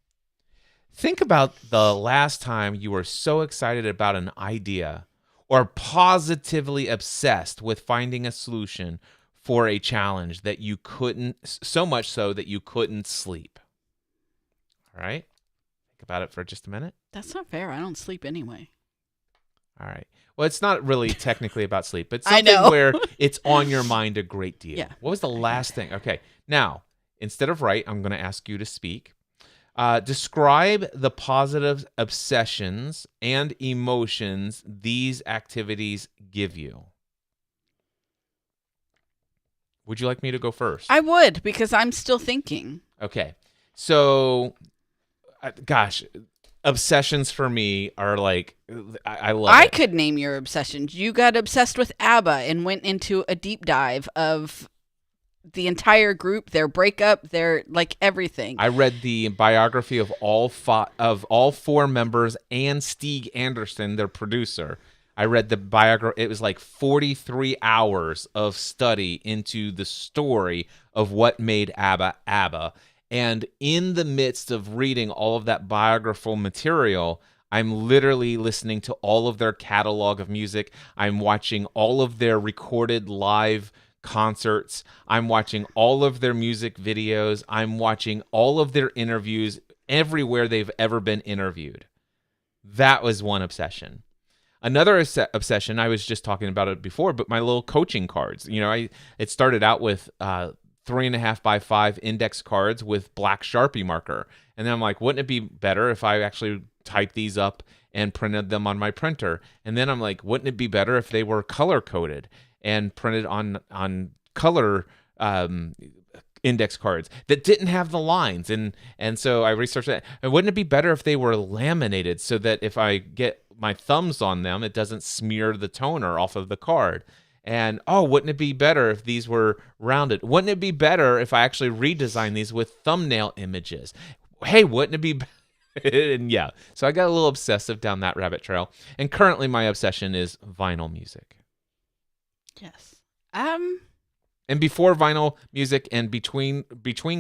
Speaker 1: Think about the last time you were so excited about an idea or positively obsessed with finding a solution for a challenge that you couldn't, so much so that you couldn't sleep. All right? Think about it for just a minute.
Speaker 2: That's not fair. I don't sleep anyway.
Speaker 1: All right. Well, it's not really technically about sleep, but
Speaker 2: I
Speaker 1: something
Speaker 2: know.
Speaker 1: where it's on your mind a great deal.
Speaker 2: Yeah.
Speaker 1: What was the last thing? Okay. Now, instead of write, I'm going to ask you to speak. Describe the positive obsessions and emotions these activities give you. Would you like me to go first?
Speaker 2: I would, because I'm still thinking.
Speaker 1: Okay. So, gosh, obsessions for me are like, I love
Speaker 2: I
Speaker 1: it.
Speaker 2: could name your obsessions. You got obsessed with ABBA and went into a deep dive of the entire group, their breakup, their like everything.
Speaker 1: I read the biography of all 4 members and Stig Anderson, their producer. I read the biography. It was like 43 hours of study into the story of what made ABBA ABBA. And in the midst of reading all of that biographical material, I'm literally listening to all of their catalog of music. I'm watching all of their recorded live concerts. I'm watching all of their music videos. I'm watching all of their interviews everywhere they've ever been interviewed. That was one obsession. Another obsession, I was just talking about it before, but my little coaching cards. You know, it started out with 3.5 by 5 index cards with black Sharpie marker. And then I'm like, wouldn't it be better if I actually typed these up and printed them on my printer? And then I'm like, wouldn't it be better if they were color coded and printed on color index cards that didn't have the lines? And so I researched that. And wouldn't it be better if they were laminated so that if I get my thumbs on them, it doesn't smear the toner off of the card? And, wouldn't it be better if these were rounded? Wouldn't it be better if I actually redesigned these with thumbnail images? Hey, wouldn't it be and yeah, so I got a little obsessive down that rabbit trail. And currently my obsession is vinyl music.
Speaker 2: Yes.
Speaker 1: And before vinyl music and between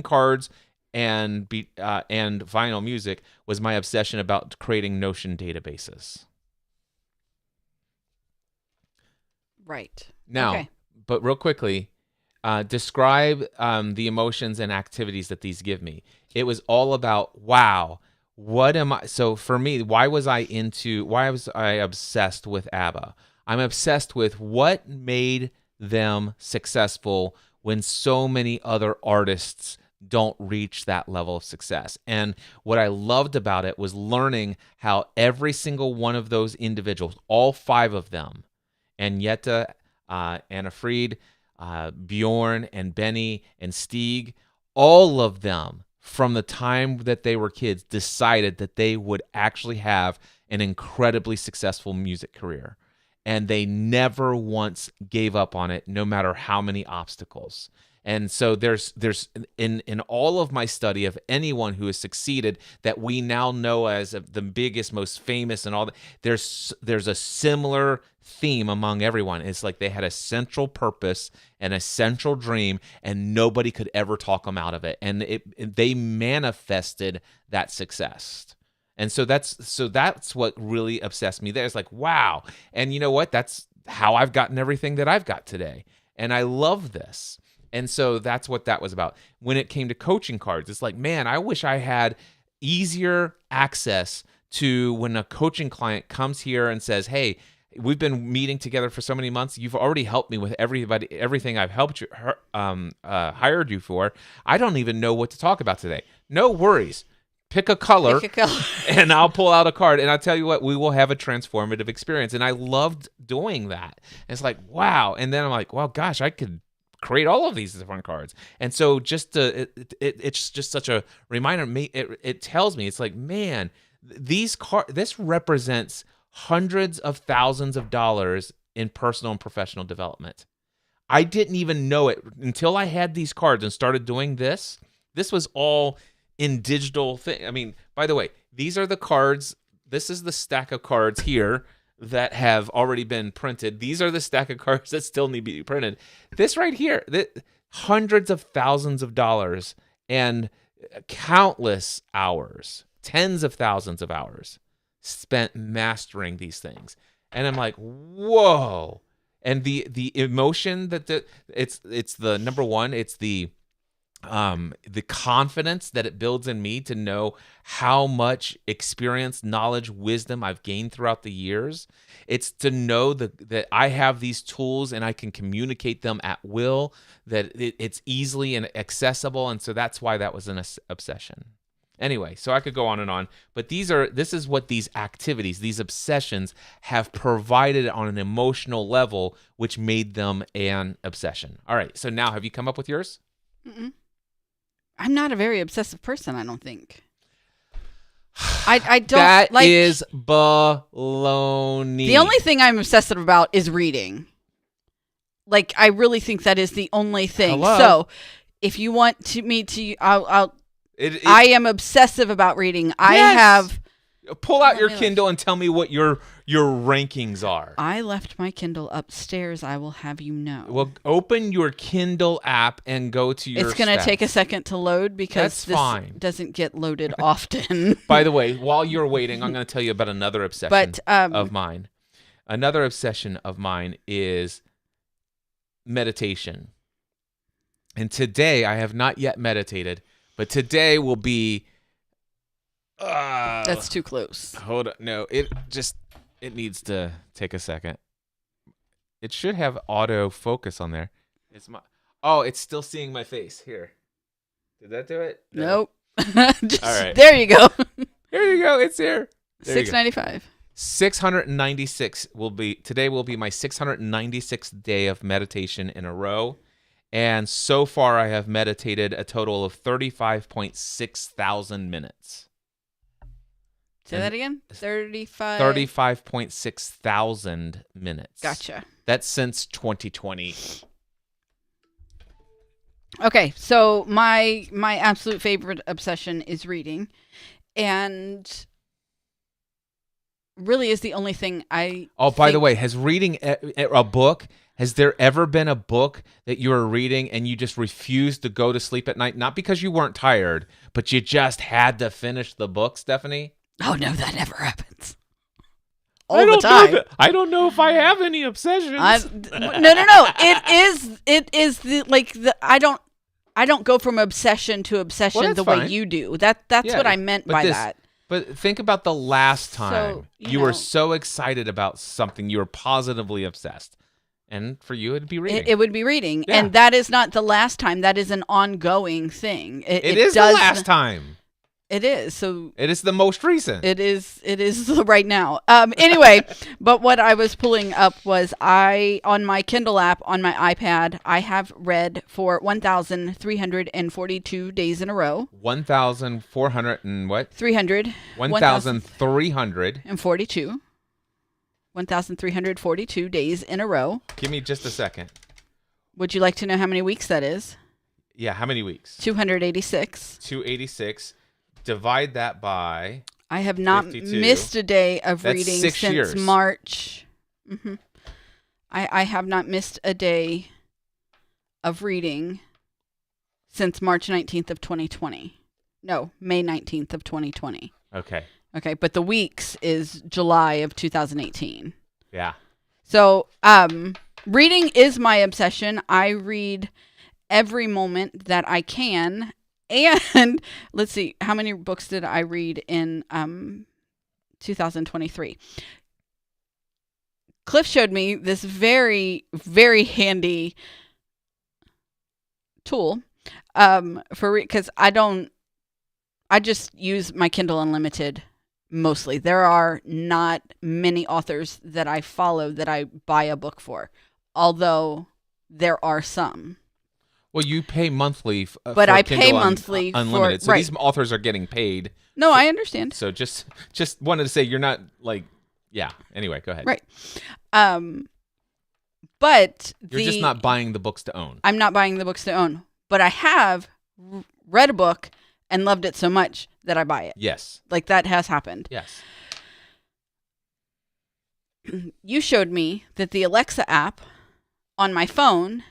Speaker 1: cards and vinyl music was my obsession about creating Notion databases.
Speaker 2: Right.
Speaker 1: Now,
Speaker 2: Okay.
Speaker 1: but real quickly, describe the emotions and activities that these give me. It was all about, wow, what am I? So for me, why was I obsessed with ABBA? I'm obsessed with what made them successful when so many other artists don't reach that level of success. And what I loved about it was learning how every single one of those individuals, all 5 of them, Agneta, Anna Fried, Bjorn, and Benny, and Stig, all of them, from the time that they were kids, decided that they would actually have an incredibly successful music career. And they never once gave up on it, no matter how many obstacles. And so there's in all of my study of anyone who has succeeded that we now know as the biggest, most famous and all that, there's a similar theme among everyone. It's like they had a central purpose and a central dream, and nobody could ever talk them out of it. And they manifested that success. And so that's what really obsessed me there. It's like, wow. And you know what? That's how I've gotten everything that I've got today. And I love this. And so that's what that was about. When it came to coaching cards, it's like, man, I wish I had easier access to when a coaching client comes here and says, hey, we've been meeting together for so many months. You've already helped me with everything I've helped you, hired you for. I don't even know what to talk about today. No worries. pick a color,
Speaker 2: Pick a color.
Speaker 1: and I'll pull out a card. And I'll tell you what, we will have a transformative experience. And I loved doing that. And it's like, wow. And then I'm like, well, gosh, I could create all of these different cards. And so it's just such a reminder. It tells me, it's like, man, this represents hundreds of thousands of dollars in personal and professional development. I didn't even know it until I had these cards and started doing this. This was all in digital thing. I mean, by the way, these are the cards. This is the stack of cards here that have already been printed. These are the stack of cards that still need to be printed. This right here, hundreds of thousands of dollars and countless hours, tens of thousands of hours spent mastering these things. And I'm like, whoa. And the emotion that it's the number one, it's the confidence that it builds in me to know how much experience, knowledge, wisdom I've gained throughout the years. It's to know that I have these tools and I can communicate them at will, that it's easily and accessible. And so that's why that was an obsession. Anyway, so I could go on, but this is what these activities, these obsessions have provided on an emotional level, which made them an obsession. All right, so now have you come up with yours?
Speaker 2: Mm-mm. I'm not a very obsessive person, I don't think. I don't.
Speaker 1: That
Speaker 2: like,
Speaker 1: is baloney.
Speaker 2: The only thing I'm obsessive about is reading. Like, I really think that is the only thing.
Speaker 1: Hello?
Speaker 2: So, if you want I am obsessive about reading.
Speaker 1: Yes.
Speaker 2: I have.
Speaker 1: Pull out your Kindle and tell me what your rankings are.
Speaker 2: I left my Kindle upstairs, I will have you know.
Speaker 1: Well, open your Kindle app and go to your
Speaker 2: It's going to
Speaker 1: stats.
Speaker 2: take a second to load because
Speaker 1: That's fine.
Speaker 2: Doesn't get loaded often.
Speaker 1: By the way, while you're waiting, I'm going to tell you about another obsession of mine. Another obsession of mine is meditation. And today, I have not yet meditated, but today will be...
Speaker 2: That's too close.
Speaker 1: Hold on. No, it needs to take a second. It should have auto focus on there. It's still seeing my face. Here. Did that do it? No.
Speaker 2: Nope. Just,
Speaker 1: all right.
Speaker 2: There you go.
Speaker 1: Here you go. It's here.
Speaker 2: $6.95.
Speaker 1: 696 today will be my 696th day of meditation in a row. And so far I have meditated a total of 35.6 thousand minutes.
Speaker 2: Say that again?
Speaker 1: 35.6 thousand minutes.
Speaker 2: Gotcha.
Speaker 1: That's since 2020.
Speaker 2: Okay, so my absolute favorite obsession is reading, and really is the only thing I.
Speaker 1: Oh, by the way, has reading a book? Has there ever been a book that you were reading and you just refused to go to sleep at night? Not because you weren't tired, but you just had to finish the book, Stephanie?
Speaker 2: Oh no, that never happens. All the time.
Speaker 1: I don't know if I have any obsessions.
Speaker 2: No. It is I don't go from obsession to obsession the way you do. That's what I meant by that.
Speaker 1: But think about the last time you were
Speaker 2: know,
Speaker 1: so excited about something, you were positively obsessed. And for you, it'd be reading.
Speaker 2: It would be reading.
Speaker 1: Yeah.
Speaker 2: And that is not the last time. That is an ongoing thing.
Speaker 1: It is the last time.
Speaker 2: It is. So
Speaker 1: it is the most recent.
Speaker 2: It is right now. Anyway, but what I was pulling up was on my Kindle app on my iPad, I have read for 1,342 days in a row.
Speaker 1: 1,400 and what?
Speaker 2: 300.
Speaker 1: 1,342.
Speaker 2: 1,342 days in a row.
Speaker 1: Give me just a second.
Speaker 2: Would you like to know how many weeks that is?
Speaker 1: Yeah, how many weeks?
Speaker 2: 286.
Speaker 1: 286. Divide that by...
Speaker 2: I have not
Speaker 1: 52.
Speaker 2: missed a day of reading
Speaker 1: 6
Speaker 2: since
Speaker 1: years.
Speaker 2: March. Mm-hmm. I have not missed a day of reading since March 19th of 2020. No, May 19th of 2020.
Speaker 1: Okay.
Speaker 2: Okay, but the weeks is July of 2018.
Speaker 1: Yeah.
Speaker 2: So, reading is my obsession. I read every moment that I can. And let's see, how many books did I read in 2023? Cliff showed me this very, very handy tool because I don't I just use my Kindle Unlimited mostly. There are not many authors that I follow that I buy a book for, although there are some.
Speaker 1: Well, you pay monthly
Speaker 2: But
Speaker 1: for
Speaker 2: I
Speaker 1: Kindle
Speaker 2: pay monthly
Speaker 1: Unlimited.
Speaker 2: for,
Speaker 1: So
Speaker 2: right.
Speaker 1: these authors are getting paid.
Speaker 2: No, I understand.
Speaker 1: So just wanted to say you're not like, yeah. Anyway, go ahead.
Speaker 2: Right. But
Speaker 1: You're just not buying the books to own.
Speaker 2: I'm not buying the books to own, but I have read a book and loved it so much that I buy it.
Speaker 1: Yes.
Speaker 2: Like that has happened.
Speaker 1: Yes.
Speaker 2: You showed me that the Alexa app on my phone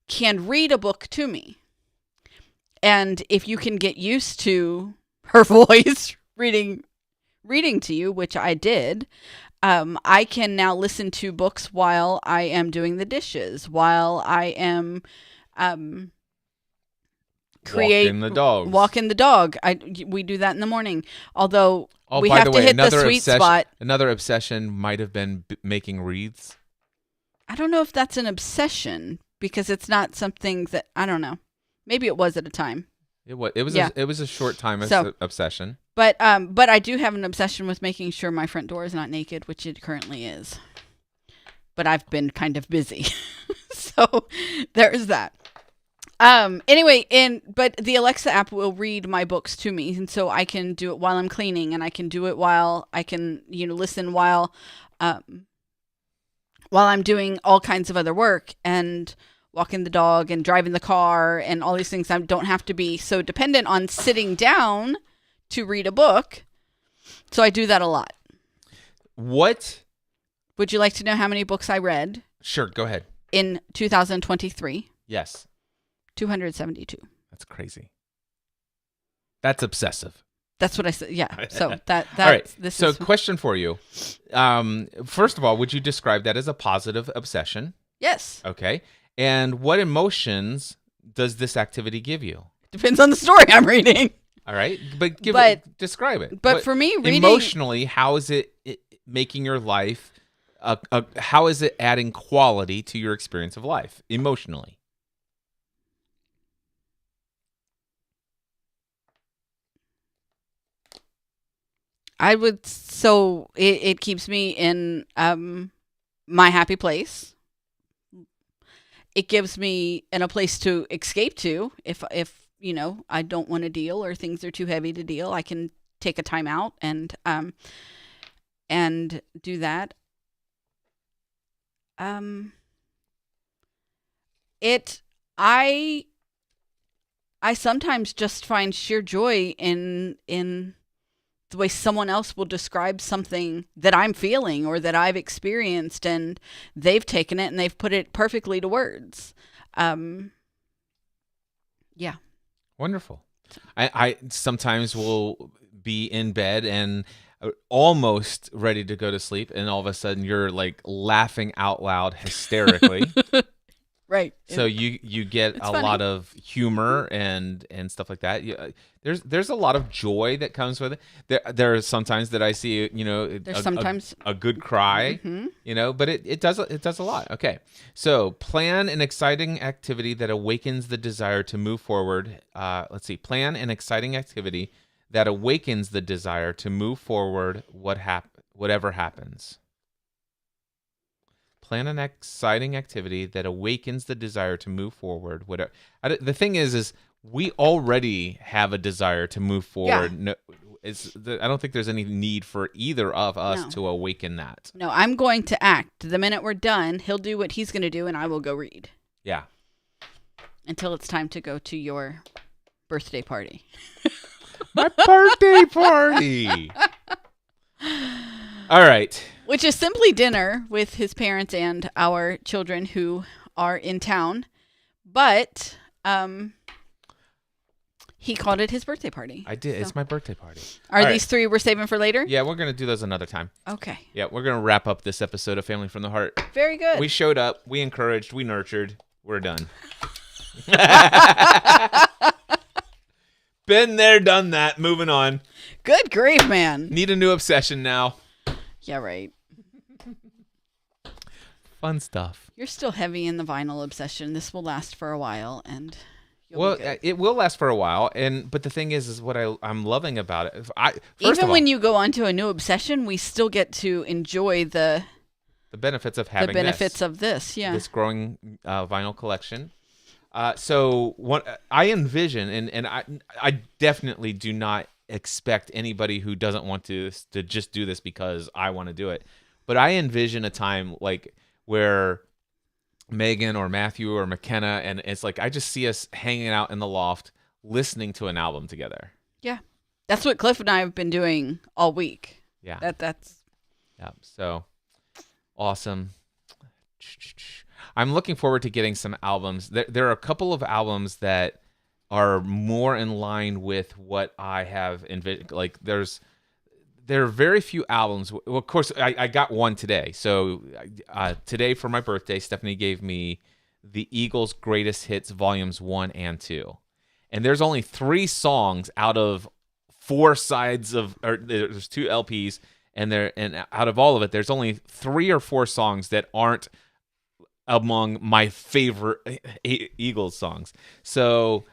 Speaker 2: can read a book to me. And if you can get used to her voice reading to you, which I did, I can now listen to books while I am doing the dishes, while I am
Speaker 1: Walking the dogs.
Speaker 2: Walking the dog. We do that in the morning. Although we
Speaker 1: by
Speaker 2: have
Speaker 1: the
Speaker 2: to
Speaker 1: way,
Speaker 2: hit the sweet spot.
Speaker 1: Another obsession might have been making wreaths.
Speaker 2: I don't know if that's an obsession because it's not something that I don't know. Maybe it was at a time.
Speaker 1: It was
Speaker 2: Yeah.
Speaker 1: it was a short time obsession.
Speaker 2: But I do have an obsession with making sure my front door is not naked, which it currently is. But I've been kind of busy. So there's that. Anyway, but the Alexa app will read my books to me, and so I can do it while I'm cleaning, and I can do it while I can, listen while I'm doing all kinds of other work and walking the dog and driving the car and all these things. I don't have to be so dependent on sitting down to read a book. So I do that a lot.
Speaker 1: What?
Speaker 2: Would you like to know how many books I read?
Speaker 1: Sure, go ahead.
Speaker 2: In 2023?
Speaker 1: Yes.
Speaker 2: 272.
Speaker 1: That's crazy. That's obsessive.
Speaker 2: That's what I said. Yeah. So that
Speaker 1: all right.
Speaker 2: This
Speaker 1: so
Speaker 2: is
Speaker 1: question for you. First of all, would you describe that as a positive obsession?
Speaker 2: yes.
Speaker 1: Okay. And what emotions does this activity give you?
Speaker 2: Depends on the story I'm reading.
Speaker 1: All right. But describe it.
Speaker 2: But for me, reading
Speaker 1: emotionally, how is it making your life, how is it adding quality to your experience of life emotionally?
Speaker 2: it keeps me in my happy place. It gives me a place to escape to if I don't want to deal or things are too heavy to deal. I can take a time out and do that. I sometimes just find sheer joy in the way someone else will describe something that I'm feeling or that I've experienced, and they've taken it and they've put it perfectly to words. Yeah.
Speaker 1: Wonderful. I sometimes will be in bed and almost ready to go to sleep, and all of a sudden you're like laughing out loud hysterically.
Speaker 2: Right.
Speaker 1: So you get
Speaker 2: It's
Speaker 1: a
Speaker 2: funny.
Speaker 1: lot of humor and stuff like that. There's a lot of joy that comes with it. There are sometimes that I see,
Speaker 2: There's sometimes
Speaker 1: a good cry,
Speaker 2: Mhm.
Speaker 1: but it does a lot. Okay. So plan an exciting activity that awakens the desire to move forward. Let's see. Plan an exciting activity that awakens the desire to move forward. Whatever happens. Plan an exciting activity that awakens the desire to move forward. Whatever. The thing is we already have a desire to move forward.
Speaker 2: Yeah.
Speaker 1: No, I don't think there's any need for either of us
Speaker 2: No.
Speaker 1: to awaken that.
Speaker 2: No, I'm going to act. The minute we're done, he'll do what he's going to do, and I will go read
Speaker 1: Yeah.
Speaker 2: until it's time to go to your birthday party.
Speaker 1: My birthday party. All right.
Speaker 2: Which is simply dinner with his parents and our children who are in town. But he called it his birthday party.
Speaker 1: I did.
Speaker 2: So-
Speaker 1: It's my birthday party.
Speaker 2: Are
Speaker 1: All right.
Speaker 2: these three we're saving for later?
Speaker 1: Yeah, we're going to do those another time.
Speaker 2: Okay.
Speaker 1: Yeah, we're going to wrap up this episode of Family from the Heart.
Speaker 2: Very good.
Speaker 1: We showed up. We encouraged. We nurtured. We're done. Been there, done that. Moving on.
Speaker 2: Good grief, man.
Speaker 1: Need a new obsession now.
Speaker 2: Yeah, right.
Speaker 1: Fun stuff.
Speaker 2: You're still heavy in the vinyl obsession. This will last for a while, and
Speaker 1: Well, it will last for a while, but the thing is what I'm loving about it.
Speaker 2: Even when you go onto a new obsession, we still get to enjoy the
Speaker 1: benefits of having this growing vinyl collection. So what I envision, and I definitely do not expect anybody who doesn't want to just do this because I want to do it, but I envision a time like where Megan or Matthew or McKenna, and it's like I just see us hanging out in the loft listening to an album together.
Speaker 2: Yeah, that's what Cliff and I have been doing all week.
Speaker 1: Yeah,
Speaker 2: that's
Speaker 1: so awesome. I'm looking forward to getting some albums. There are a couple of albums that are more in line with what I have envisioned. Like there are very few albums. Well, of course, I got one today. So today for my birthday, Stephanie gave me the Eagles' Greatest Hits Volumes 1 and 2. And there's only 3 songs out of 4 sides or there's 2 LPs, and out of all of it, there's only 3 or 4 songs that aren't among my favorite Eagles songs. So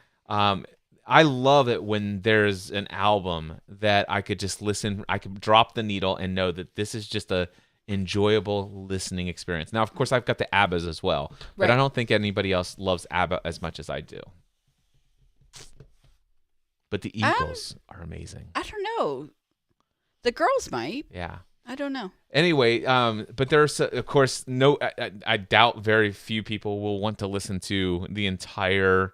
Speaker 1: I love it when there's an album that I could just listen. I could drop the needle and know that this is just a enjoyable listening experience. Now, of course, I've got the ABBAs as well, but I don't think anybody else loves ABBA as much as I do. But the Eagles are amazing.
Speaker 2: I don't know. The girls might.
Speaker 1: Yeah.
Speaker 2: I don't know.
Speaker 1: Anyway, but there's, of course, I doubt very few people will want to listen to the entire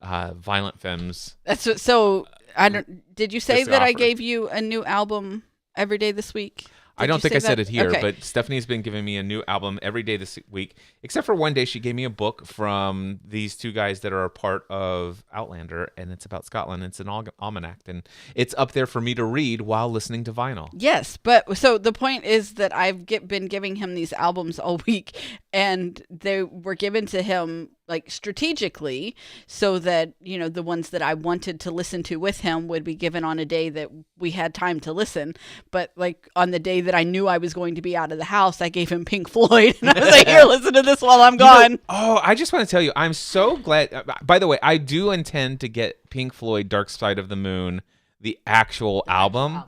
Speaker 1: Violent Femmes.
Speaker 2: That's what. So I don't. Did you say that I gave you a new album every day this week?
Speaker 1: I don't think I said it here, but Stephanie's been giving me a new album every day this week, except for one day she gave me a book from these 2 guys that are a part of Outlander, and it's about Scotland. It's an almanac, and it's up there for me to read while listening to vinyl.
Speaker 2: Yes, but so the point is that I've been giving him these albums all week, and they were given to him like strategically so that, the ones that I wanted to listen to with him would be given on a day that we had time to listen. But like on the day that I knew I was going to be out of the house, I gave him Pink Floyd. And I was like, here, listen to this while I'm gone.
Speaker 1: I just want to tell you, I'm so glad. By the way, I do intend to get Pink Floyd Dark Side of the Moon, the actual album.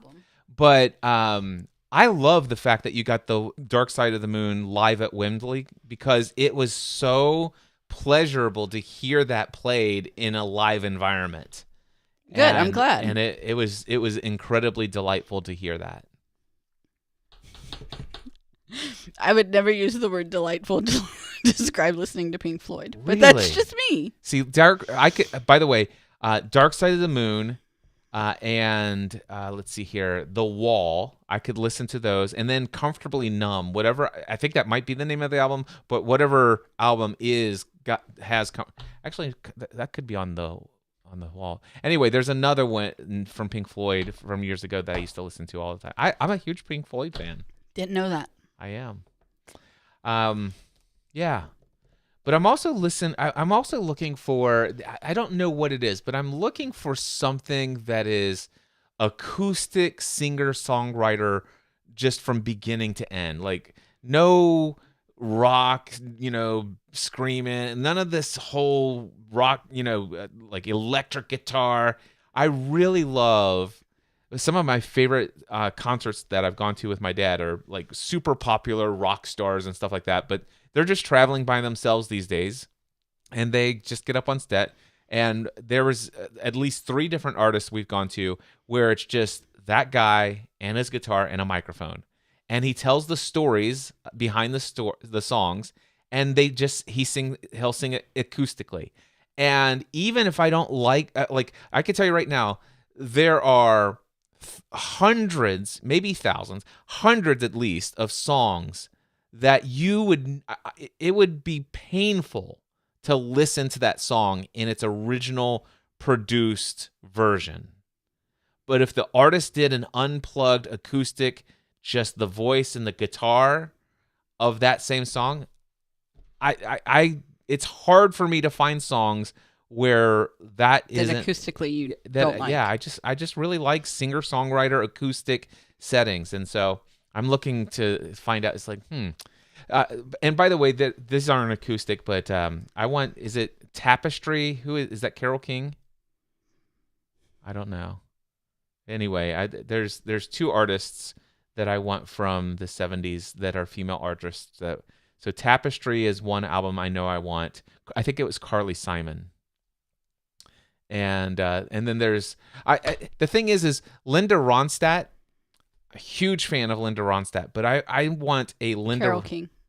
Speaker 1: But I love the fact that you got the Dark Side of the Moon live at Wembley, because it was so pleasurable to hear that played in a live environment.
Speaker 2: Good, I'm glad.
Speaker 1: And it was incredibly delightful to hear that.
Speaker 2: I would never use the word delightful to describe listening to Pink Floyd, but
Speaker 1: Really?
Speaker 2: that's just me.
Speaker 1: See, by the way, Dark Side of the Moon, and let's see here, The Wall, I could listen to those, and then Comfortably Numb, whatever. I think that might be the name of the album, but whatever album actually that could be on the wall. Anyway, there's another one from Pink Floyd from years ago that I used to listen to all the time. I'm a huge Pink Floyd fan.
Speaker 2: Didn't know that.
Speaker 1: I am. Yeah. But I'm also I'm also looking for, I don't know what it is, but I'm looking for something that is acoustic singer-songwriter just from beginning to end. Like no rock, screaming, none of this whole rock, like electric guitar. I really love some of my favorite concerts that I've gone to with my dad are like super popular rock stars and stuff like that, but they're just traveling by themselves these days, and they just get up on stage. And there was at least 3 different artists we've gone to where it's just that guy and his guitar and a microphone, and he tells the stories behind the songs, and he'll sing it acoustically. And even if I don't like I can tell you right now, there are hundreds, maybe thousands, hundreds at least of songs that it would be painful to listen to that song in its original produced version. But if the artist did an unplugged acoustic, just the voice and the guitar of that same song, it's hard for me to find songs where that isn't
Speaker 2: acoustically you don't like.
Speaker 1: Yeah, I just really like singer-songwriter acoustic settings, and so I'm looking to find out. It's like, And by the way, these aren't acoustic, but I want. Is it Tapestry? Who is that? Carole King? I don't know. Anyway, there's 2 artists that I want from the 70s that are female artists. So Tapestry is one album I know I want. I think it was Carly Simon. And then there's the thing is Linda Ronstadt. A huge fan of Linda Ronstadt, but I want a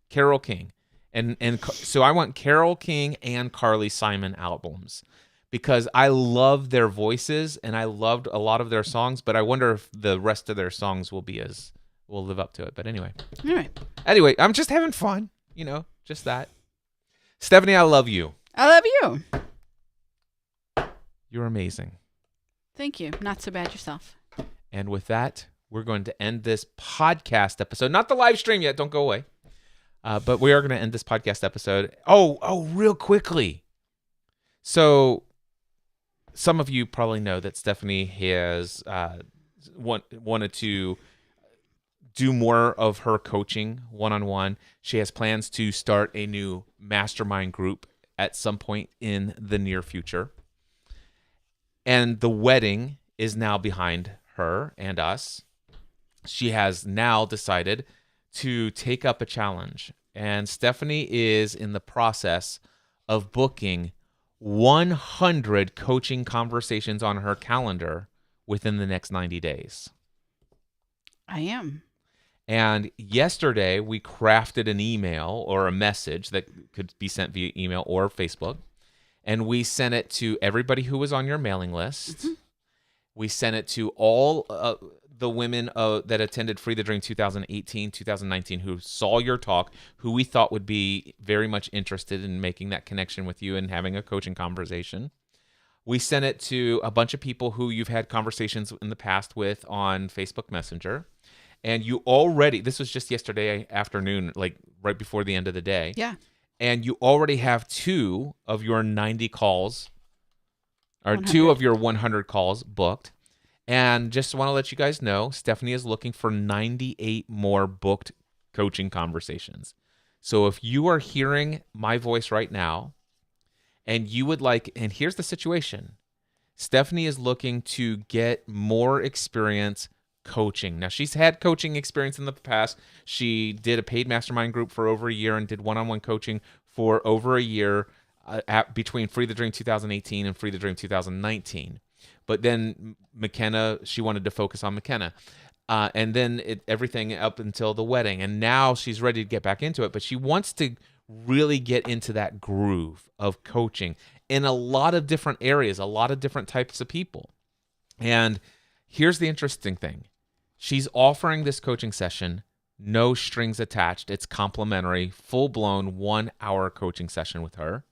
Speaker 1: Carole King, and so I want Carole King and Carly Simon albums because I love their voices and I loved a lot of their songs, but I wonder if the rest of their songs will live up to it. But anyway,
Speaker 2: all right.
Speaker 1: Anyway, I'm just having fun, just that. Stephanie, I love you.
Speaker 2: I love you.
Speaker 1: You're amazing.
Speaker 2: Thank you. Not so bad yourself.
Speaker 1: And with that, we're going to end this podcast episode. Not the live stream yet. Don't go away. But we are going to end this podcast episode. Oh, real quickly. So some of you probably know that Stephanie has wanted to do more of her coaching one-on-one. She has plans to start a new mastermind group at some point in the near future. And the wedding is now behind her and us. She has now decided to take up a challenge. And Stephanie is in the process of booking 100 coaching conversations on her calendar within the next 90 days.
Speaker 2: I am.
Speaker 1: And yesterday, we crafted an email or a message that could be sent via email or Facebook. And we sent it to everybody who was on your mailing list. Mm-hmm. We sent it to all the women that attended Free the Dream 2018, 2019, who saw your talk, who we thought would be very much interested in making that connection with you and having a coaching conversation. We sent it to a bunch of people who you've had conversations in the past with on Facebook Messenger. And you already, this was just yesterday afternoon, like right before the end of the day.
Speaker 2: Yeah.
Speaker 1: And you already have 2 of your 90 calls, or
Speaker 2: 100.
Speaker 1: 2 of your 100 calls booked. And just want to let you guys know, Stephanie is looking for 98 more booked coaching conversations. So if you are hearing my voice right now and you would like, and here's the situation, Stephanie is looking to get more experience coaching. Now, she's had coaching experience in the past. She did a paid mastermind group for over a year and did one-on-one coaching for over a year between Free the Dream 2018 and Free the Dream 2019. But then McKenna, she wanted to focus on McKenna. And then everything up until the wedding. And now she's ready to get back into it. But she wants to really get into that groove of coaching in a lot of different areas, a lot of different types of people. And here's the interesting thing. She's offering this coaching session, no strings attached. It's complimentary, full-blown 1-hour coaching session with her.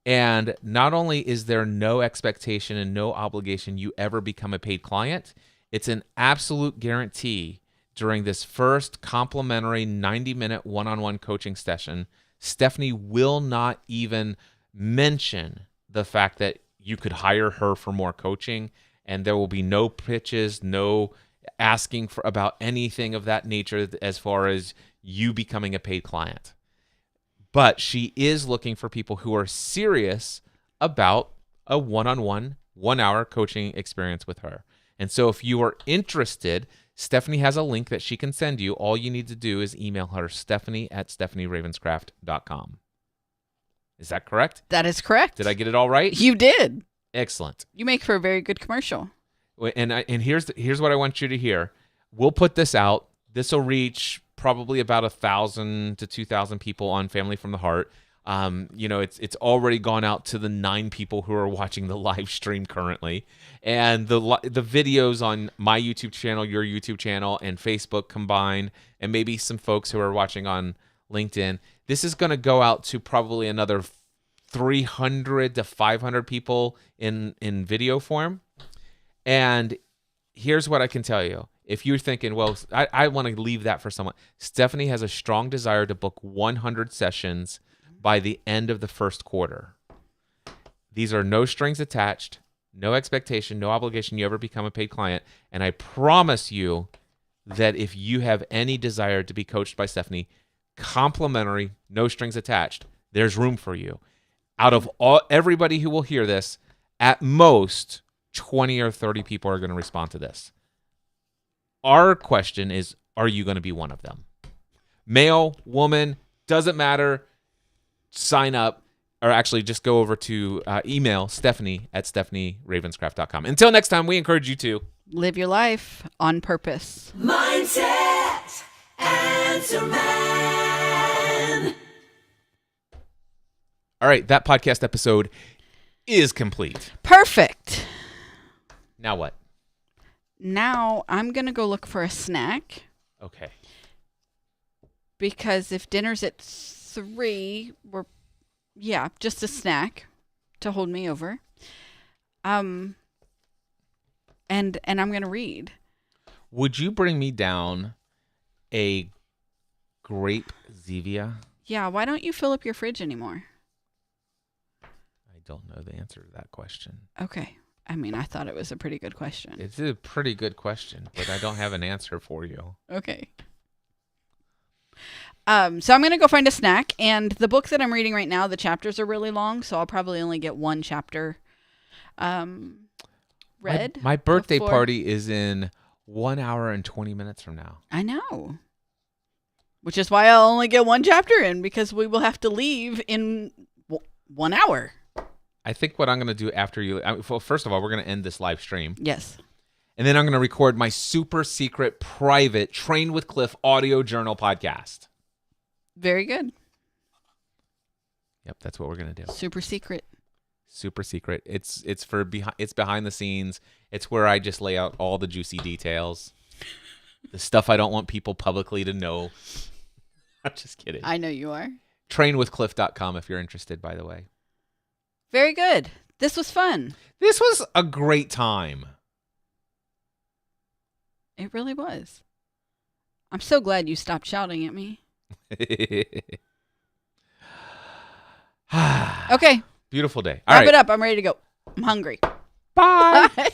Speaker 1: And not only is there no expectation and no obligation you ever become a paid client, it's an absolute guarantee during this first complimentary 90-minute one-on-one coaching session, Stephanie will not even mention the fact that you could hire her for more coaching, and there will be no pitches, no asking for about anything of that nature as far as you becoming a paid client. But she is looking for people who are serious about a one-on-one, 1-hour coaching experience with her. And so if you are interested, Stephanie has a link that she can send you. All you need to do is email her, Stephanie@StephanieRavenscraft.com. Is that correct?
Speaker 2: That is correct.
Speaker 1: Did I get it all right?
Speaker 2: You did.
Speaker 1: Excellent.
Speaker 2: You make for a very good commercial.
Speaker 1: And here's what I want you to hear. We'll put this out. This will reach probably about 1,000 to 2,000 people on Family from the Heart. It's already gone out to the 9 people who are watching the live stream currently, and the videos on my YouTube channel, your YouTube channel, and Facebook combined, and maybe some folks who are watching on LinkedIn. This is going to go out to probably another 300 to 500 people in video form. And here's what I can tell you. If you're thinking, well, I want to leave that for someone, Stephanie has a strong desire to book 100 sessions by the end of the first quarter. These are no strings attached, no expectation, no obligation you ever become a paid client. And I promise you that if you have any desire to be coached by Stephanie, complimentary, no strings attached. There's room for you. Out of everybody who will hear this, at most 20 or 30 people are going to respond to this. Our question is, are you going to be one of them? Male, woman, doesn't matter. Sign up, or actually just go over to email Stephanie@StephanieRavenscraft.com. Until next time, we encourage you to
Speaker 2: Live your life on purpose.
Speaker 4: Mindset Answer Man.
Speaker 1: All right, that podcast episode is complete.
Speaker 2: Perfect.
Speaker 1: Now what?
Speaker 2: Now I'm going to go look for a snack,
Speaker 1: Okay.
Speaker 2: because if dinner's at 3, just a snack to hold me over. And I'm going to read.
Speaker 1: Would you bring me down a grape Zevia?
Speaker 2: Yeah, why don't you fill up your fridge anymore?
Speaker 1: I don't know the answer to that question.
Speaker 2: Okay. I mean, I thought it was a pretty good question.
Speaker 1: It's a pretty good question, but I don't have an answer for you.
Speaker 2: Okay. So I'm going to go find a snack. And the book that I'm reading right now, the chapters are really long, so I'll probably only get one chapter read.
Speaker 1: My birthday
Speaker 2: before-
Speaker 1: party is in 1 hour and 20 minutes from now.
Speaker 2: I know. Which is why I'll only get one chapter in, because we will have to leave in 1 hour.
Speaker 1: I think what I'm going to do after you... well, first of all, we're going to end this live stream.
Speaker 2: Yes.
Speaker 1: And then I'm going to record my super secret, private Train with Cliff audio journal podcast.
Speaker 2: Very good.
Speaker 1: Yep, that's what we're going to do.
Speaker 2: Super secret.
Speaker 1: Super secret. It's behind the scenes. It's where I just lay out all the juicy details. The stuff I don't want people publicly to know. I'm just kidding.
Speaker 2: I know you are.
Speaker 1: Trainwithcliff.com if you're interested, by the way.
Speaker 2: Very good. This was fun.
Speaker 1: This was a great time.
Speaker 2: It really was. I'm so glad you stopped shouting at me. Okay.
Speaker 1: Beautiful day. All
Speaker 2: Wrap
Speaker 1: right.
Speaker 2: it up. I'm ready to go. I'm hungry.
Speaker 1: Bye.
Speaker 2: Bye.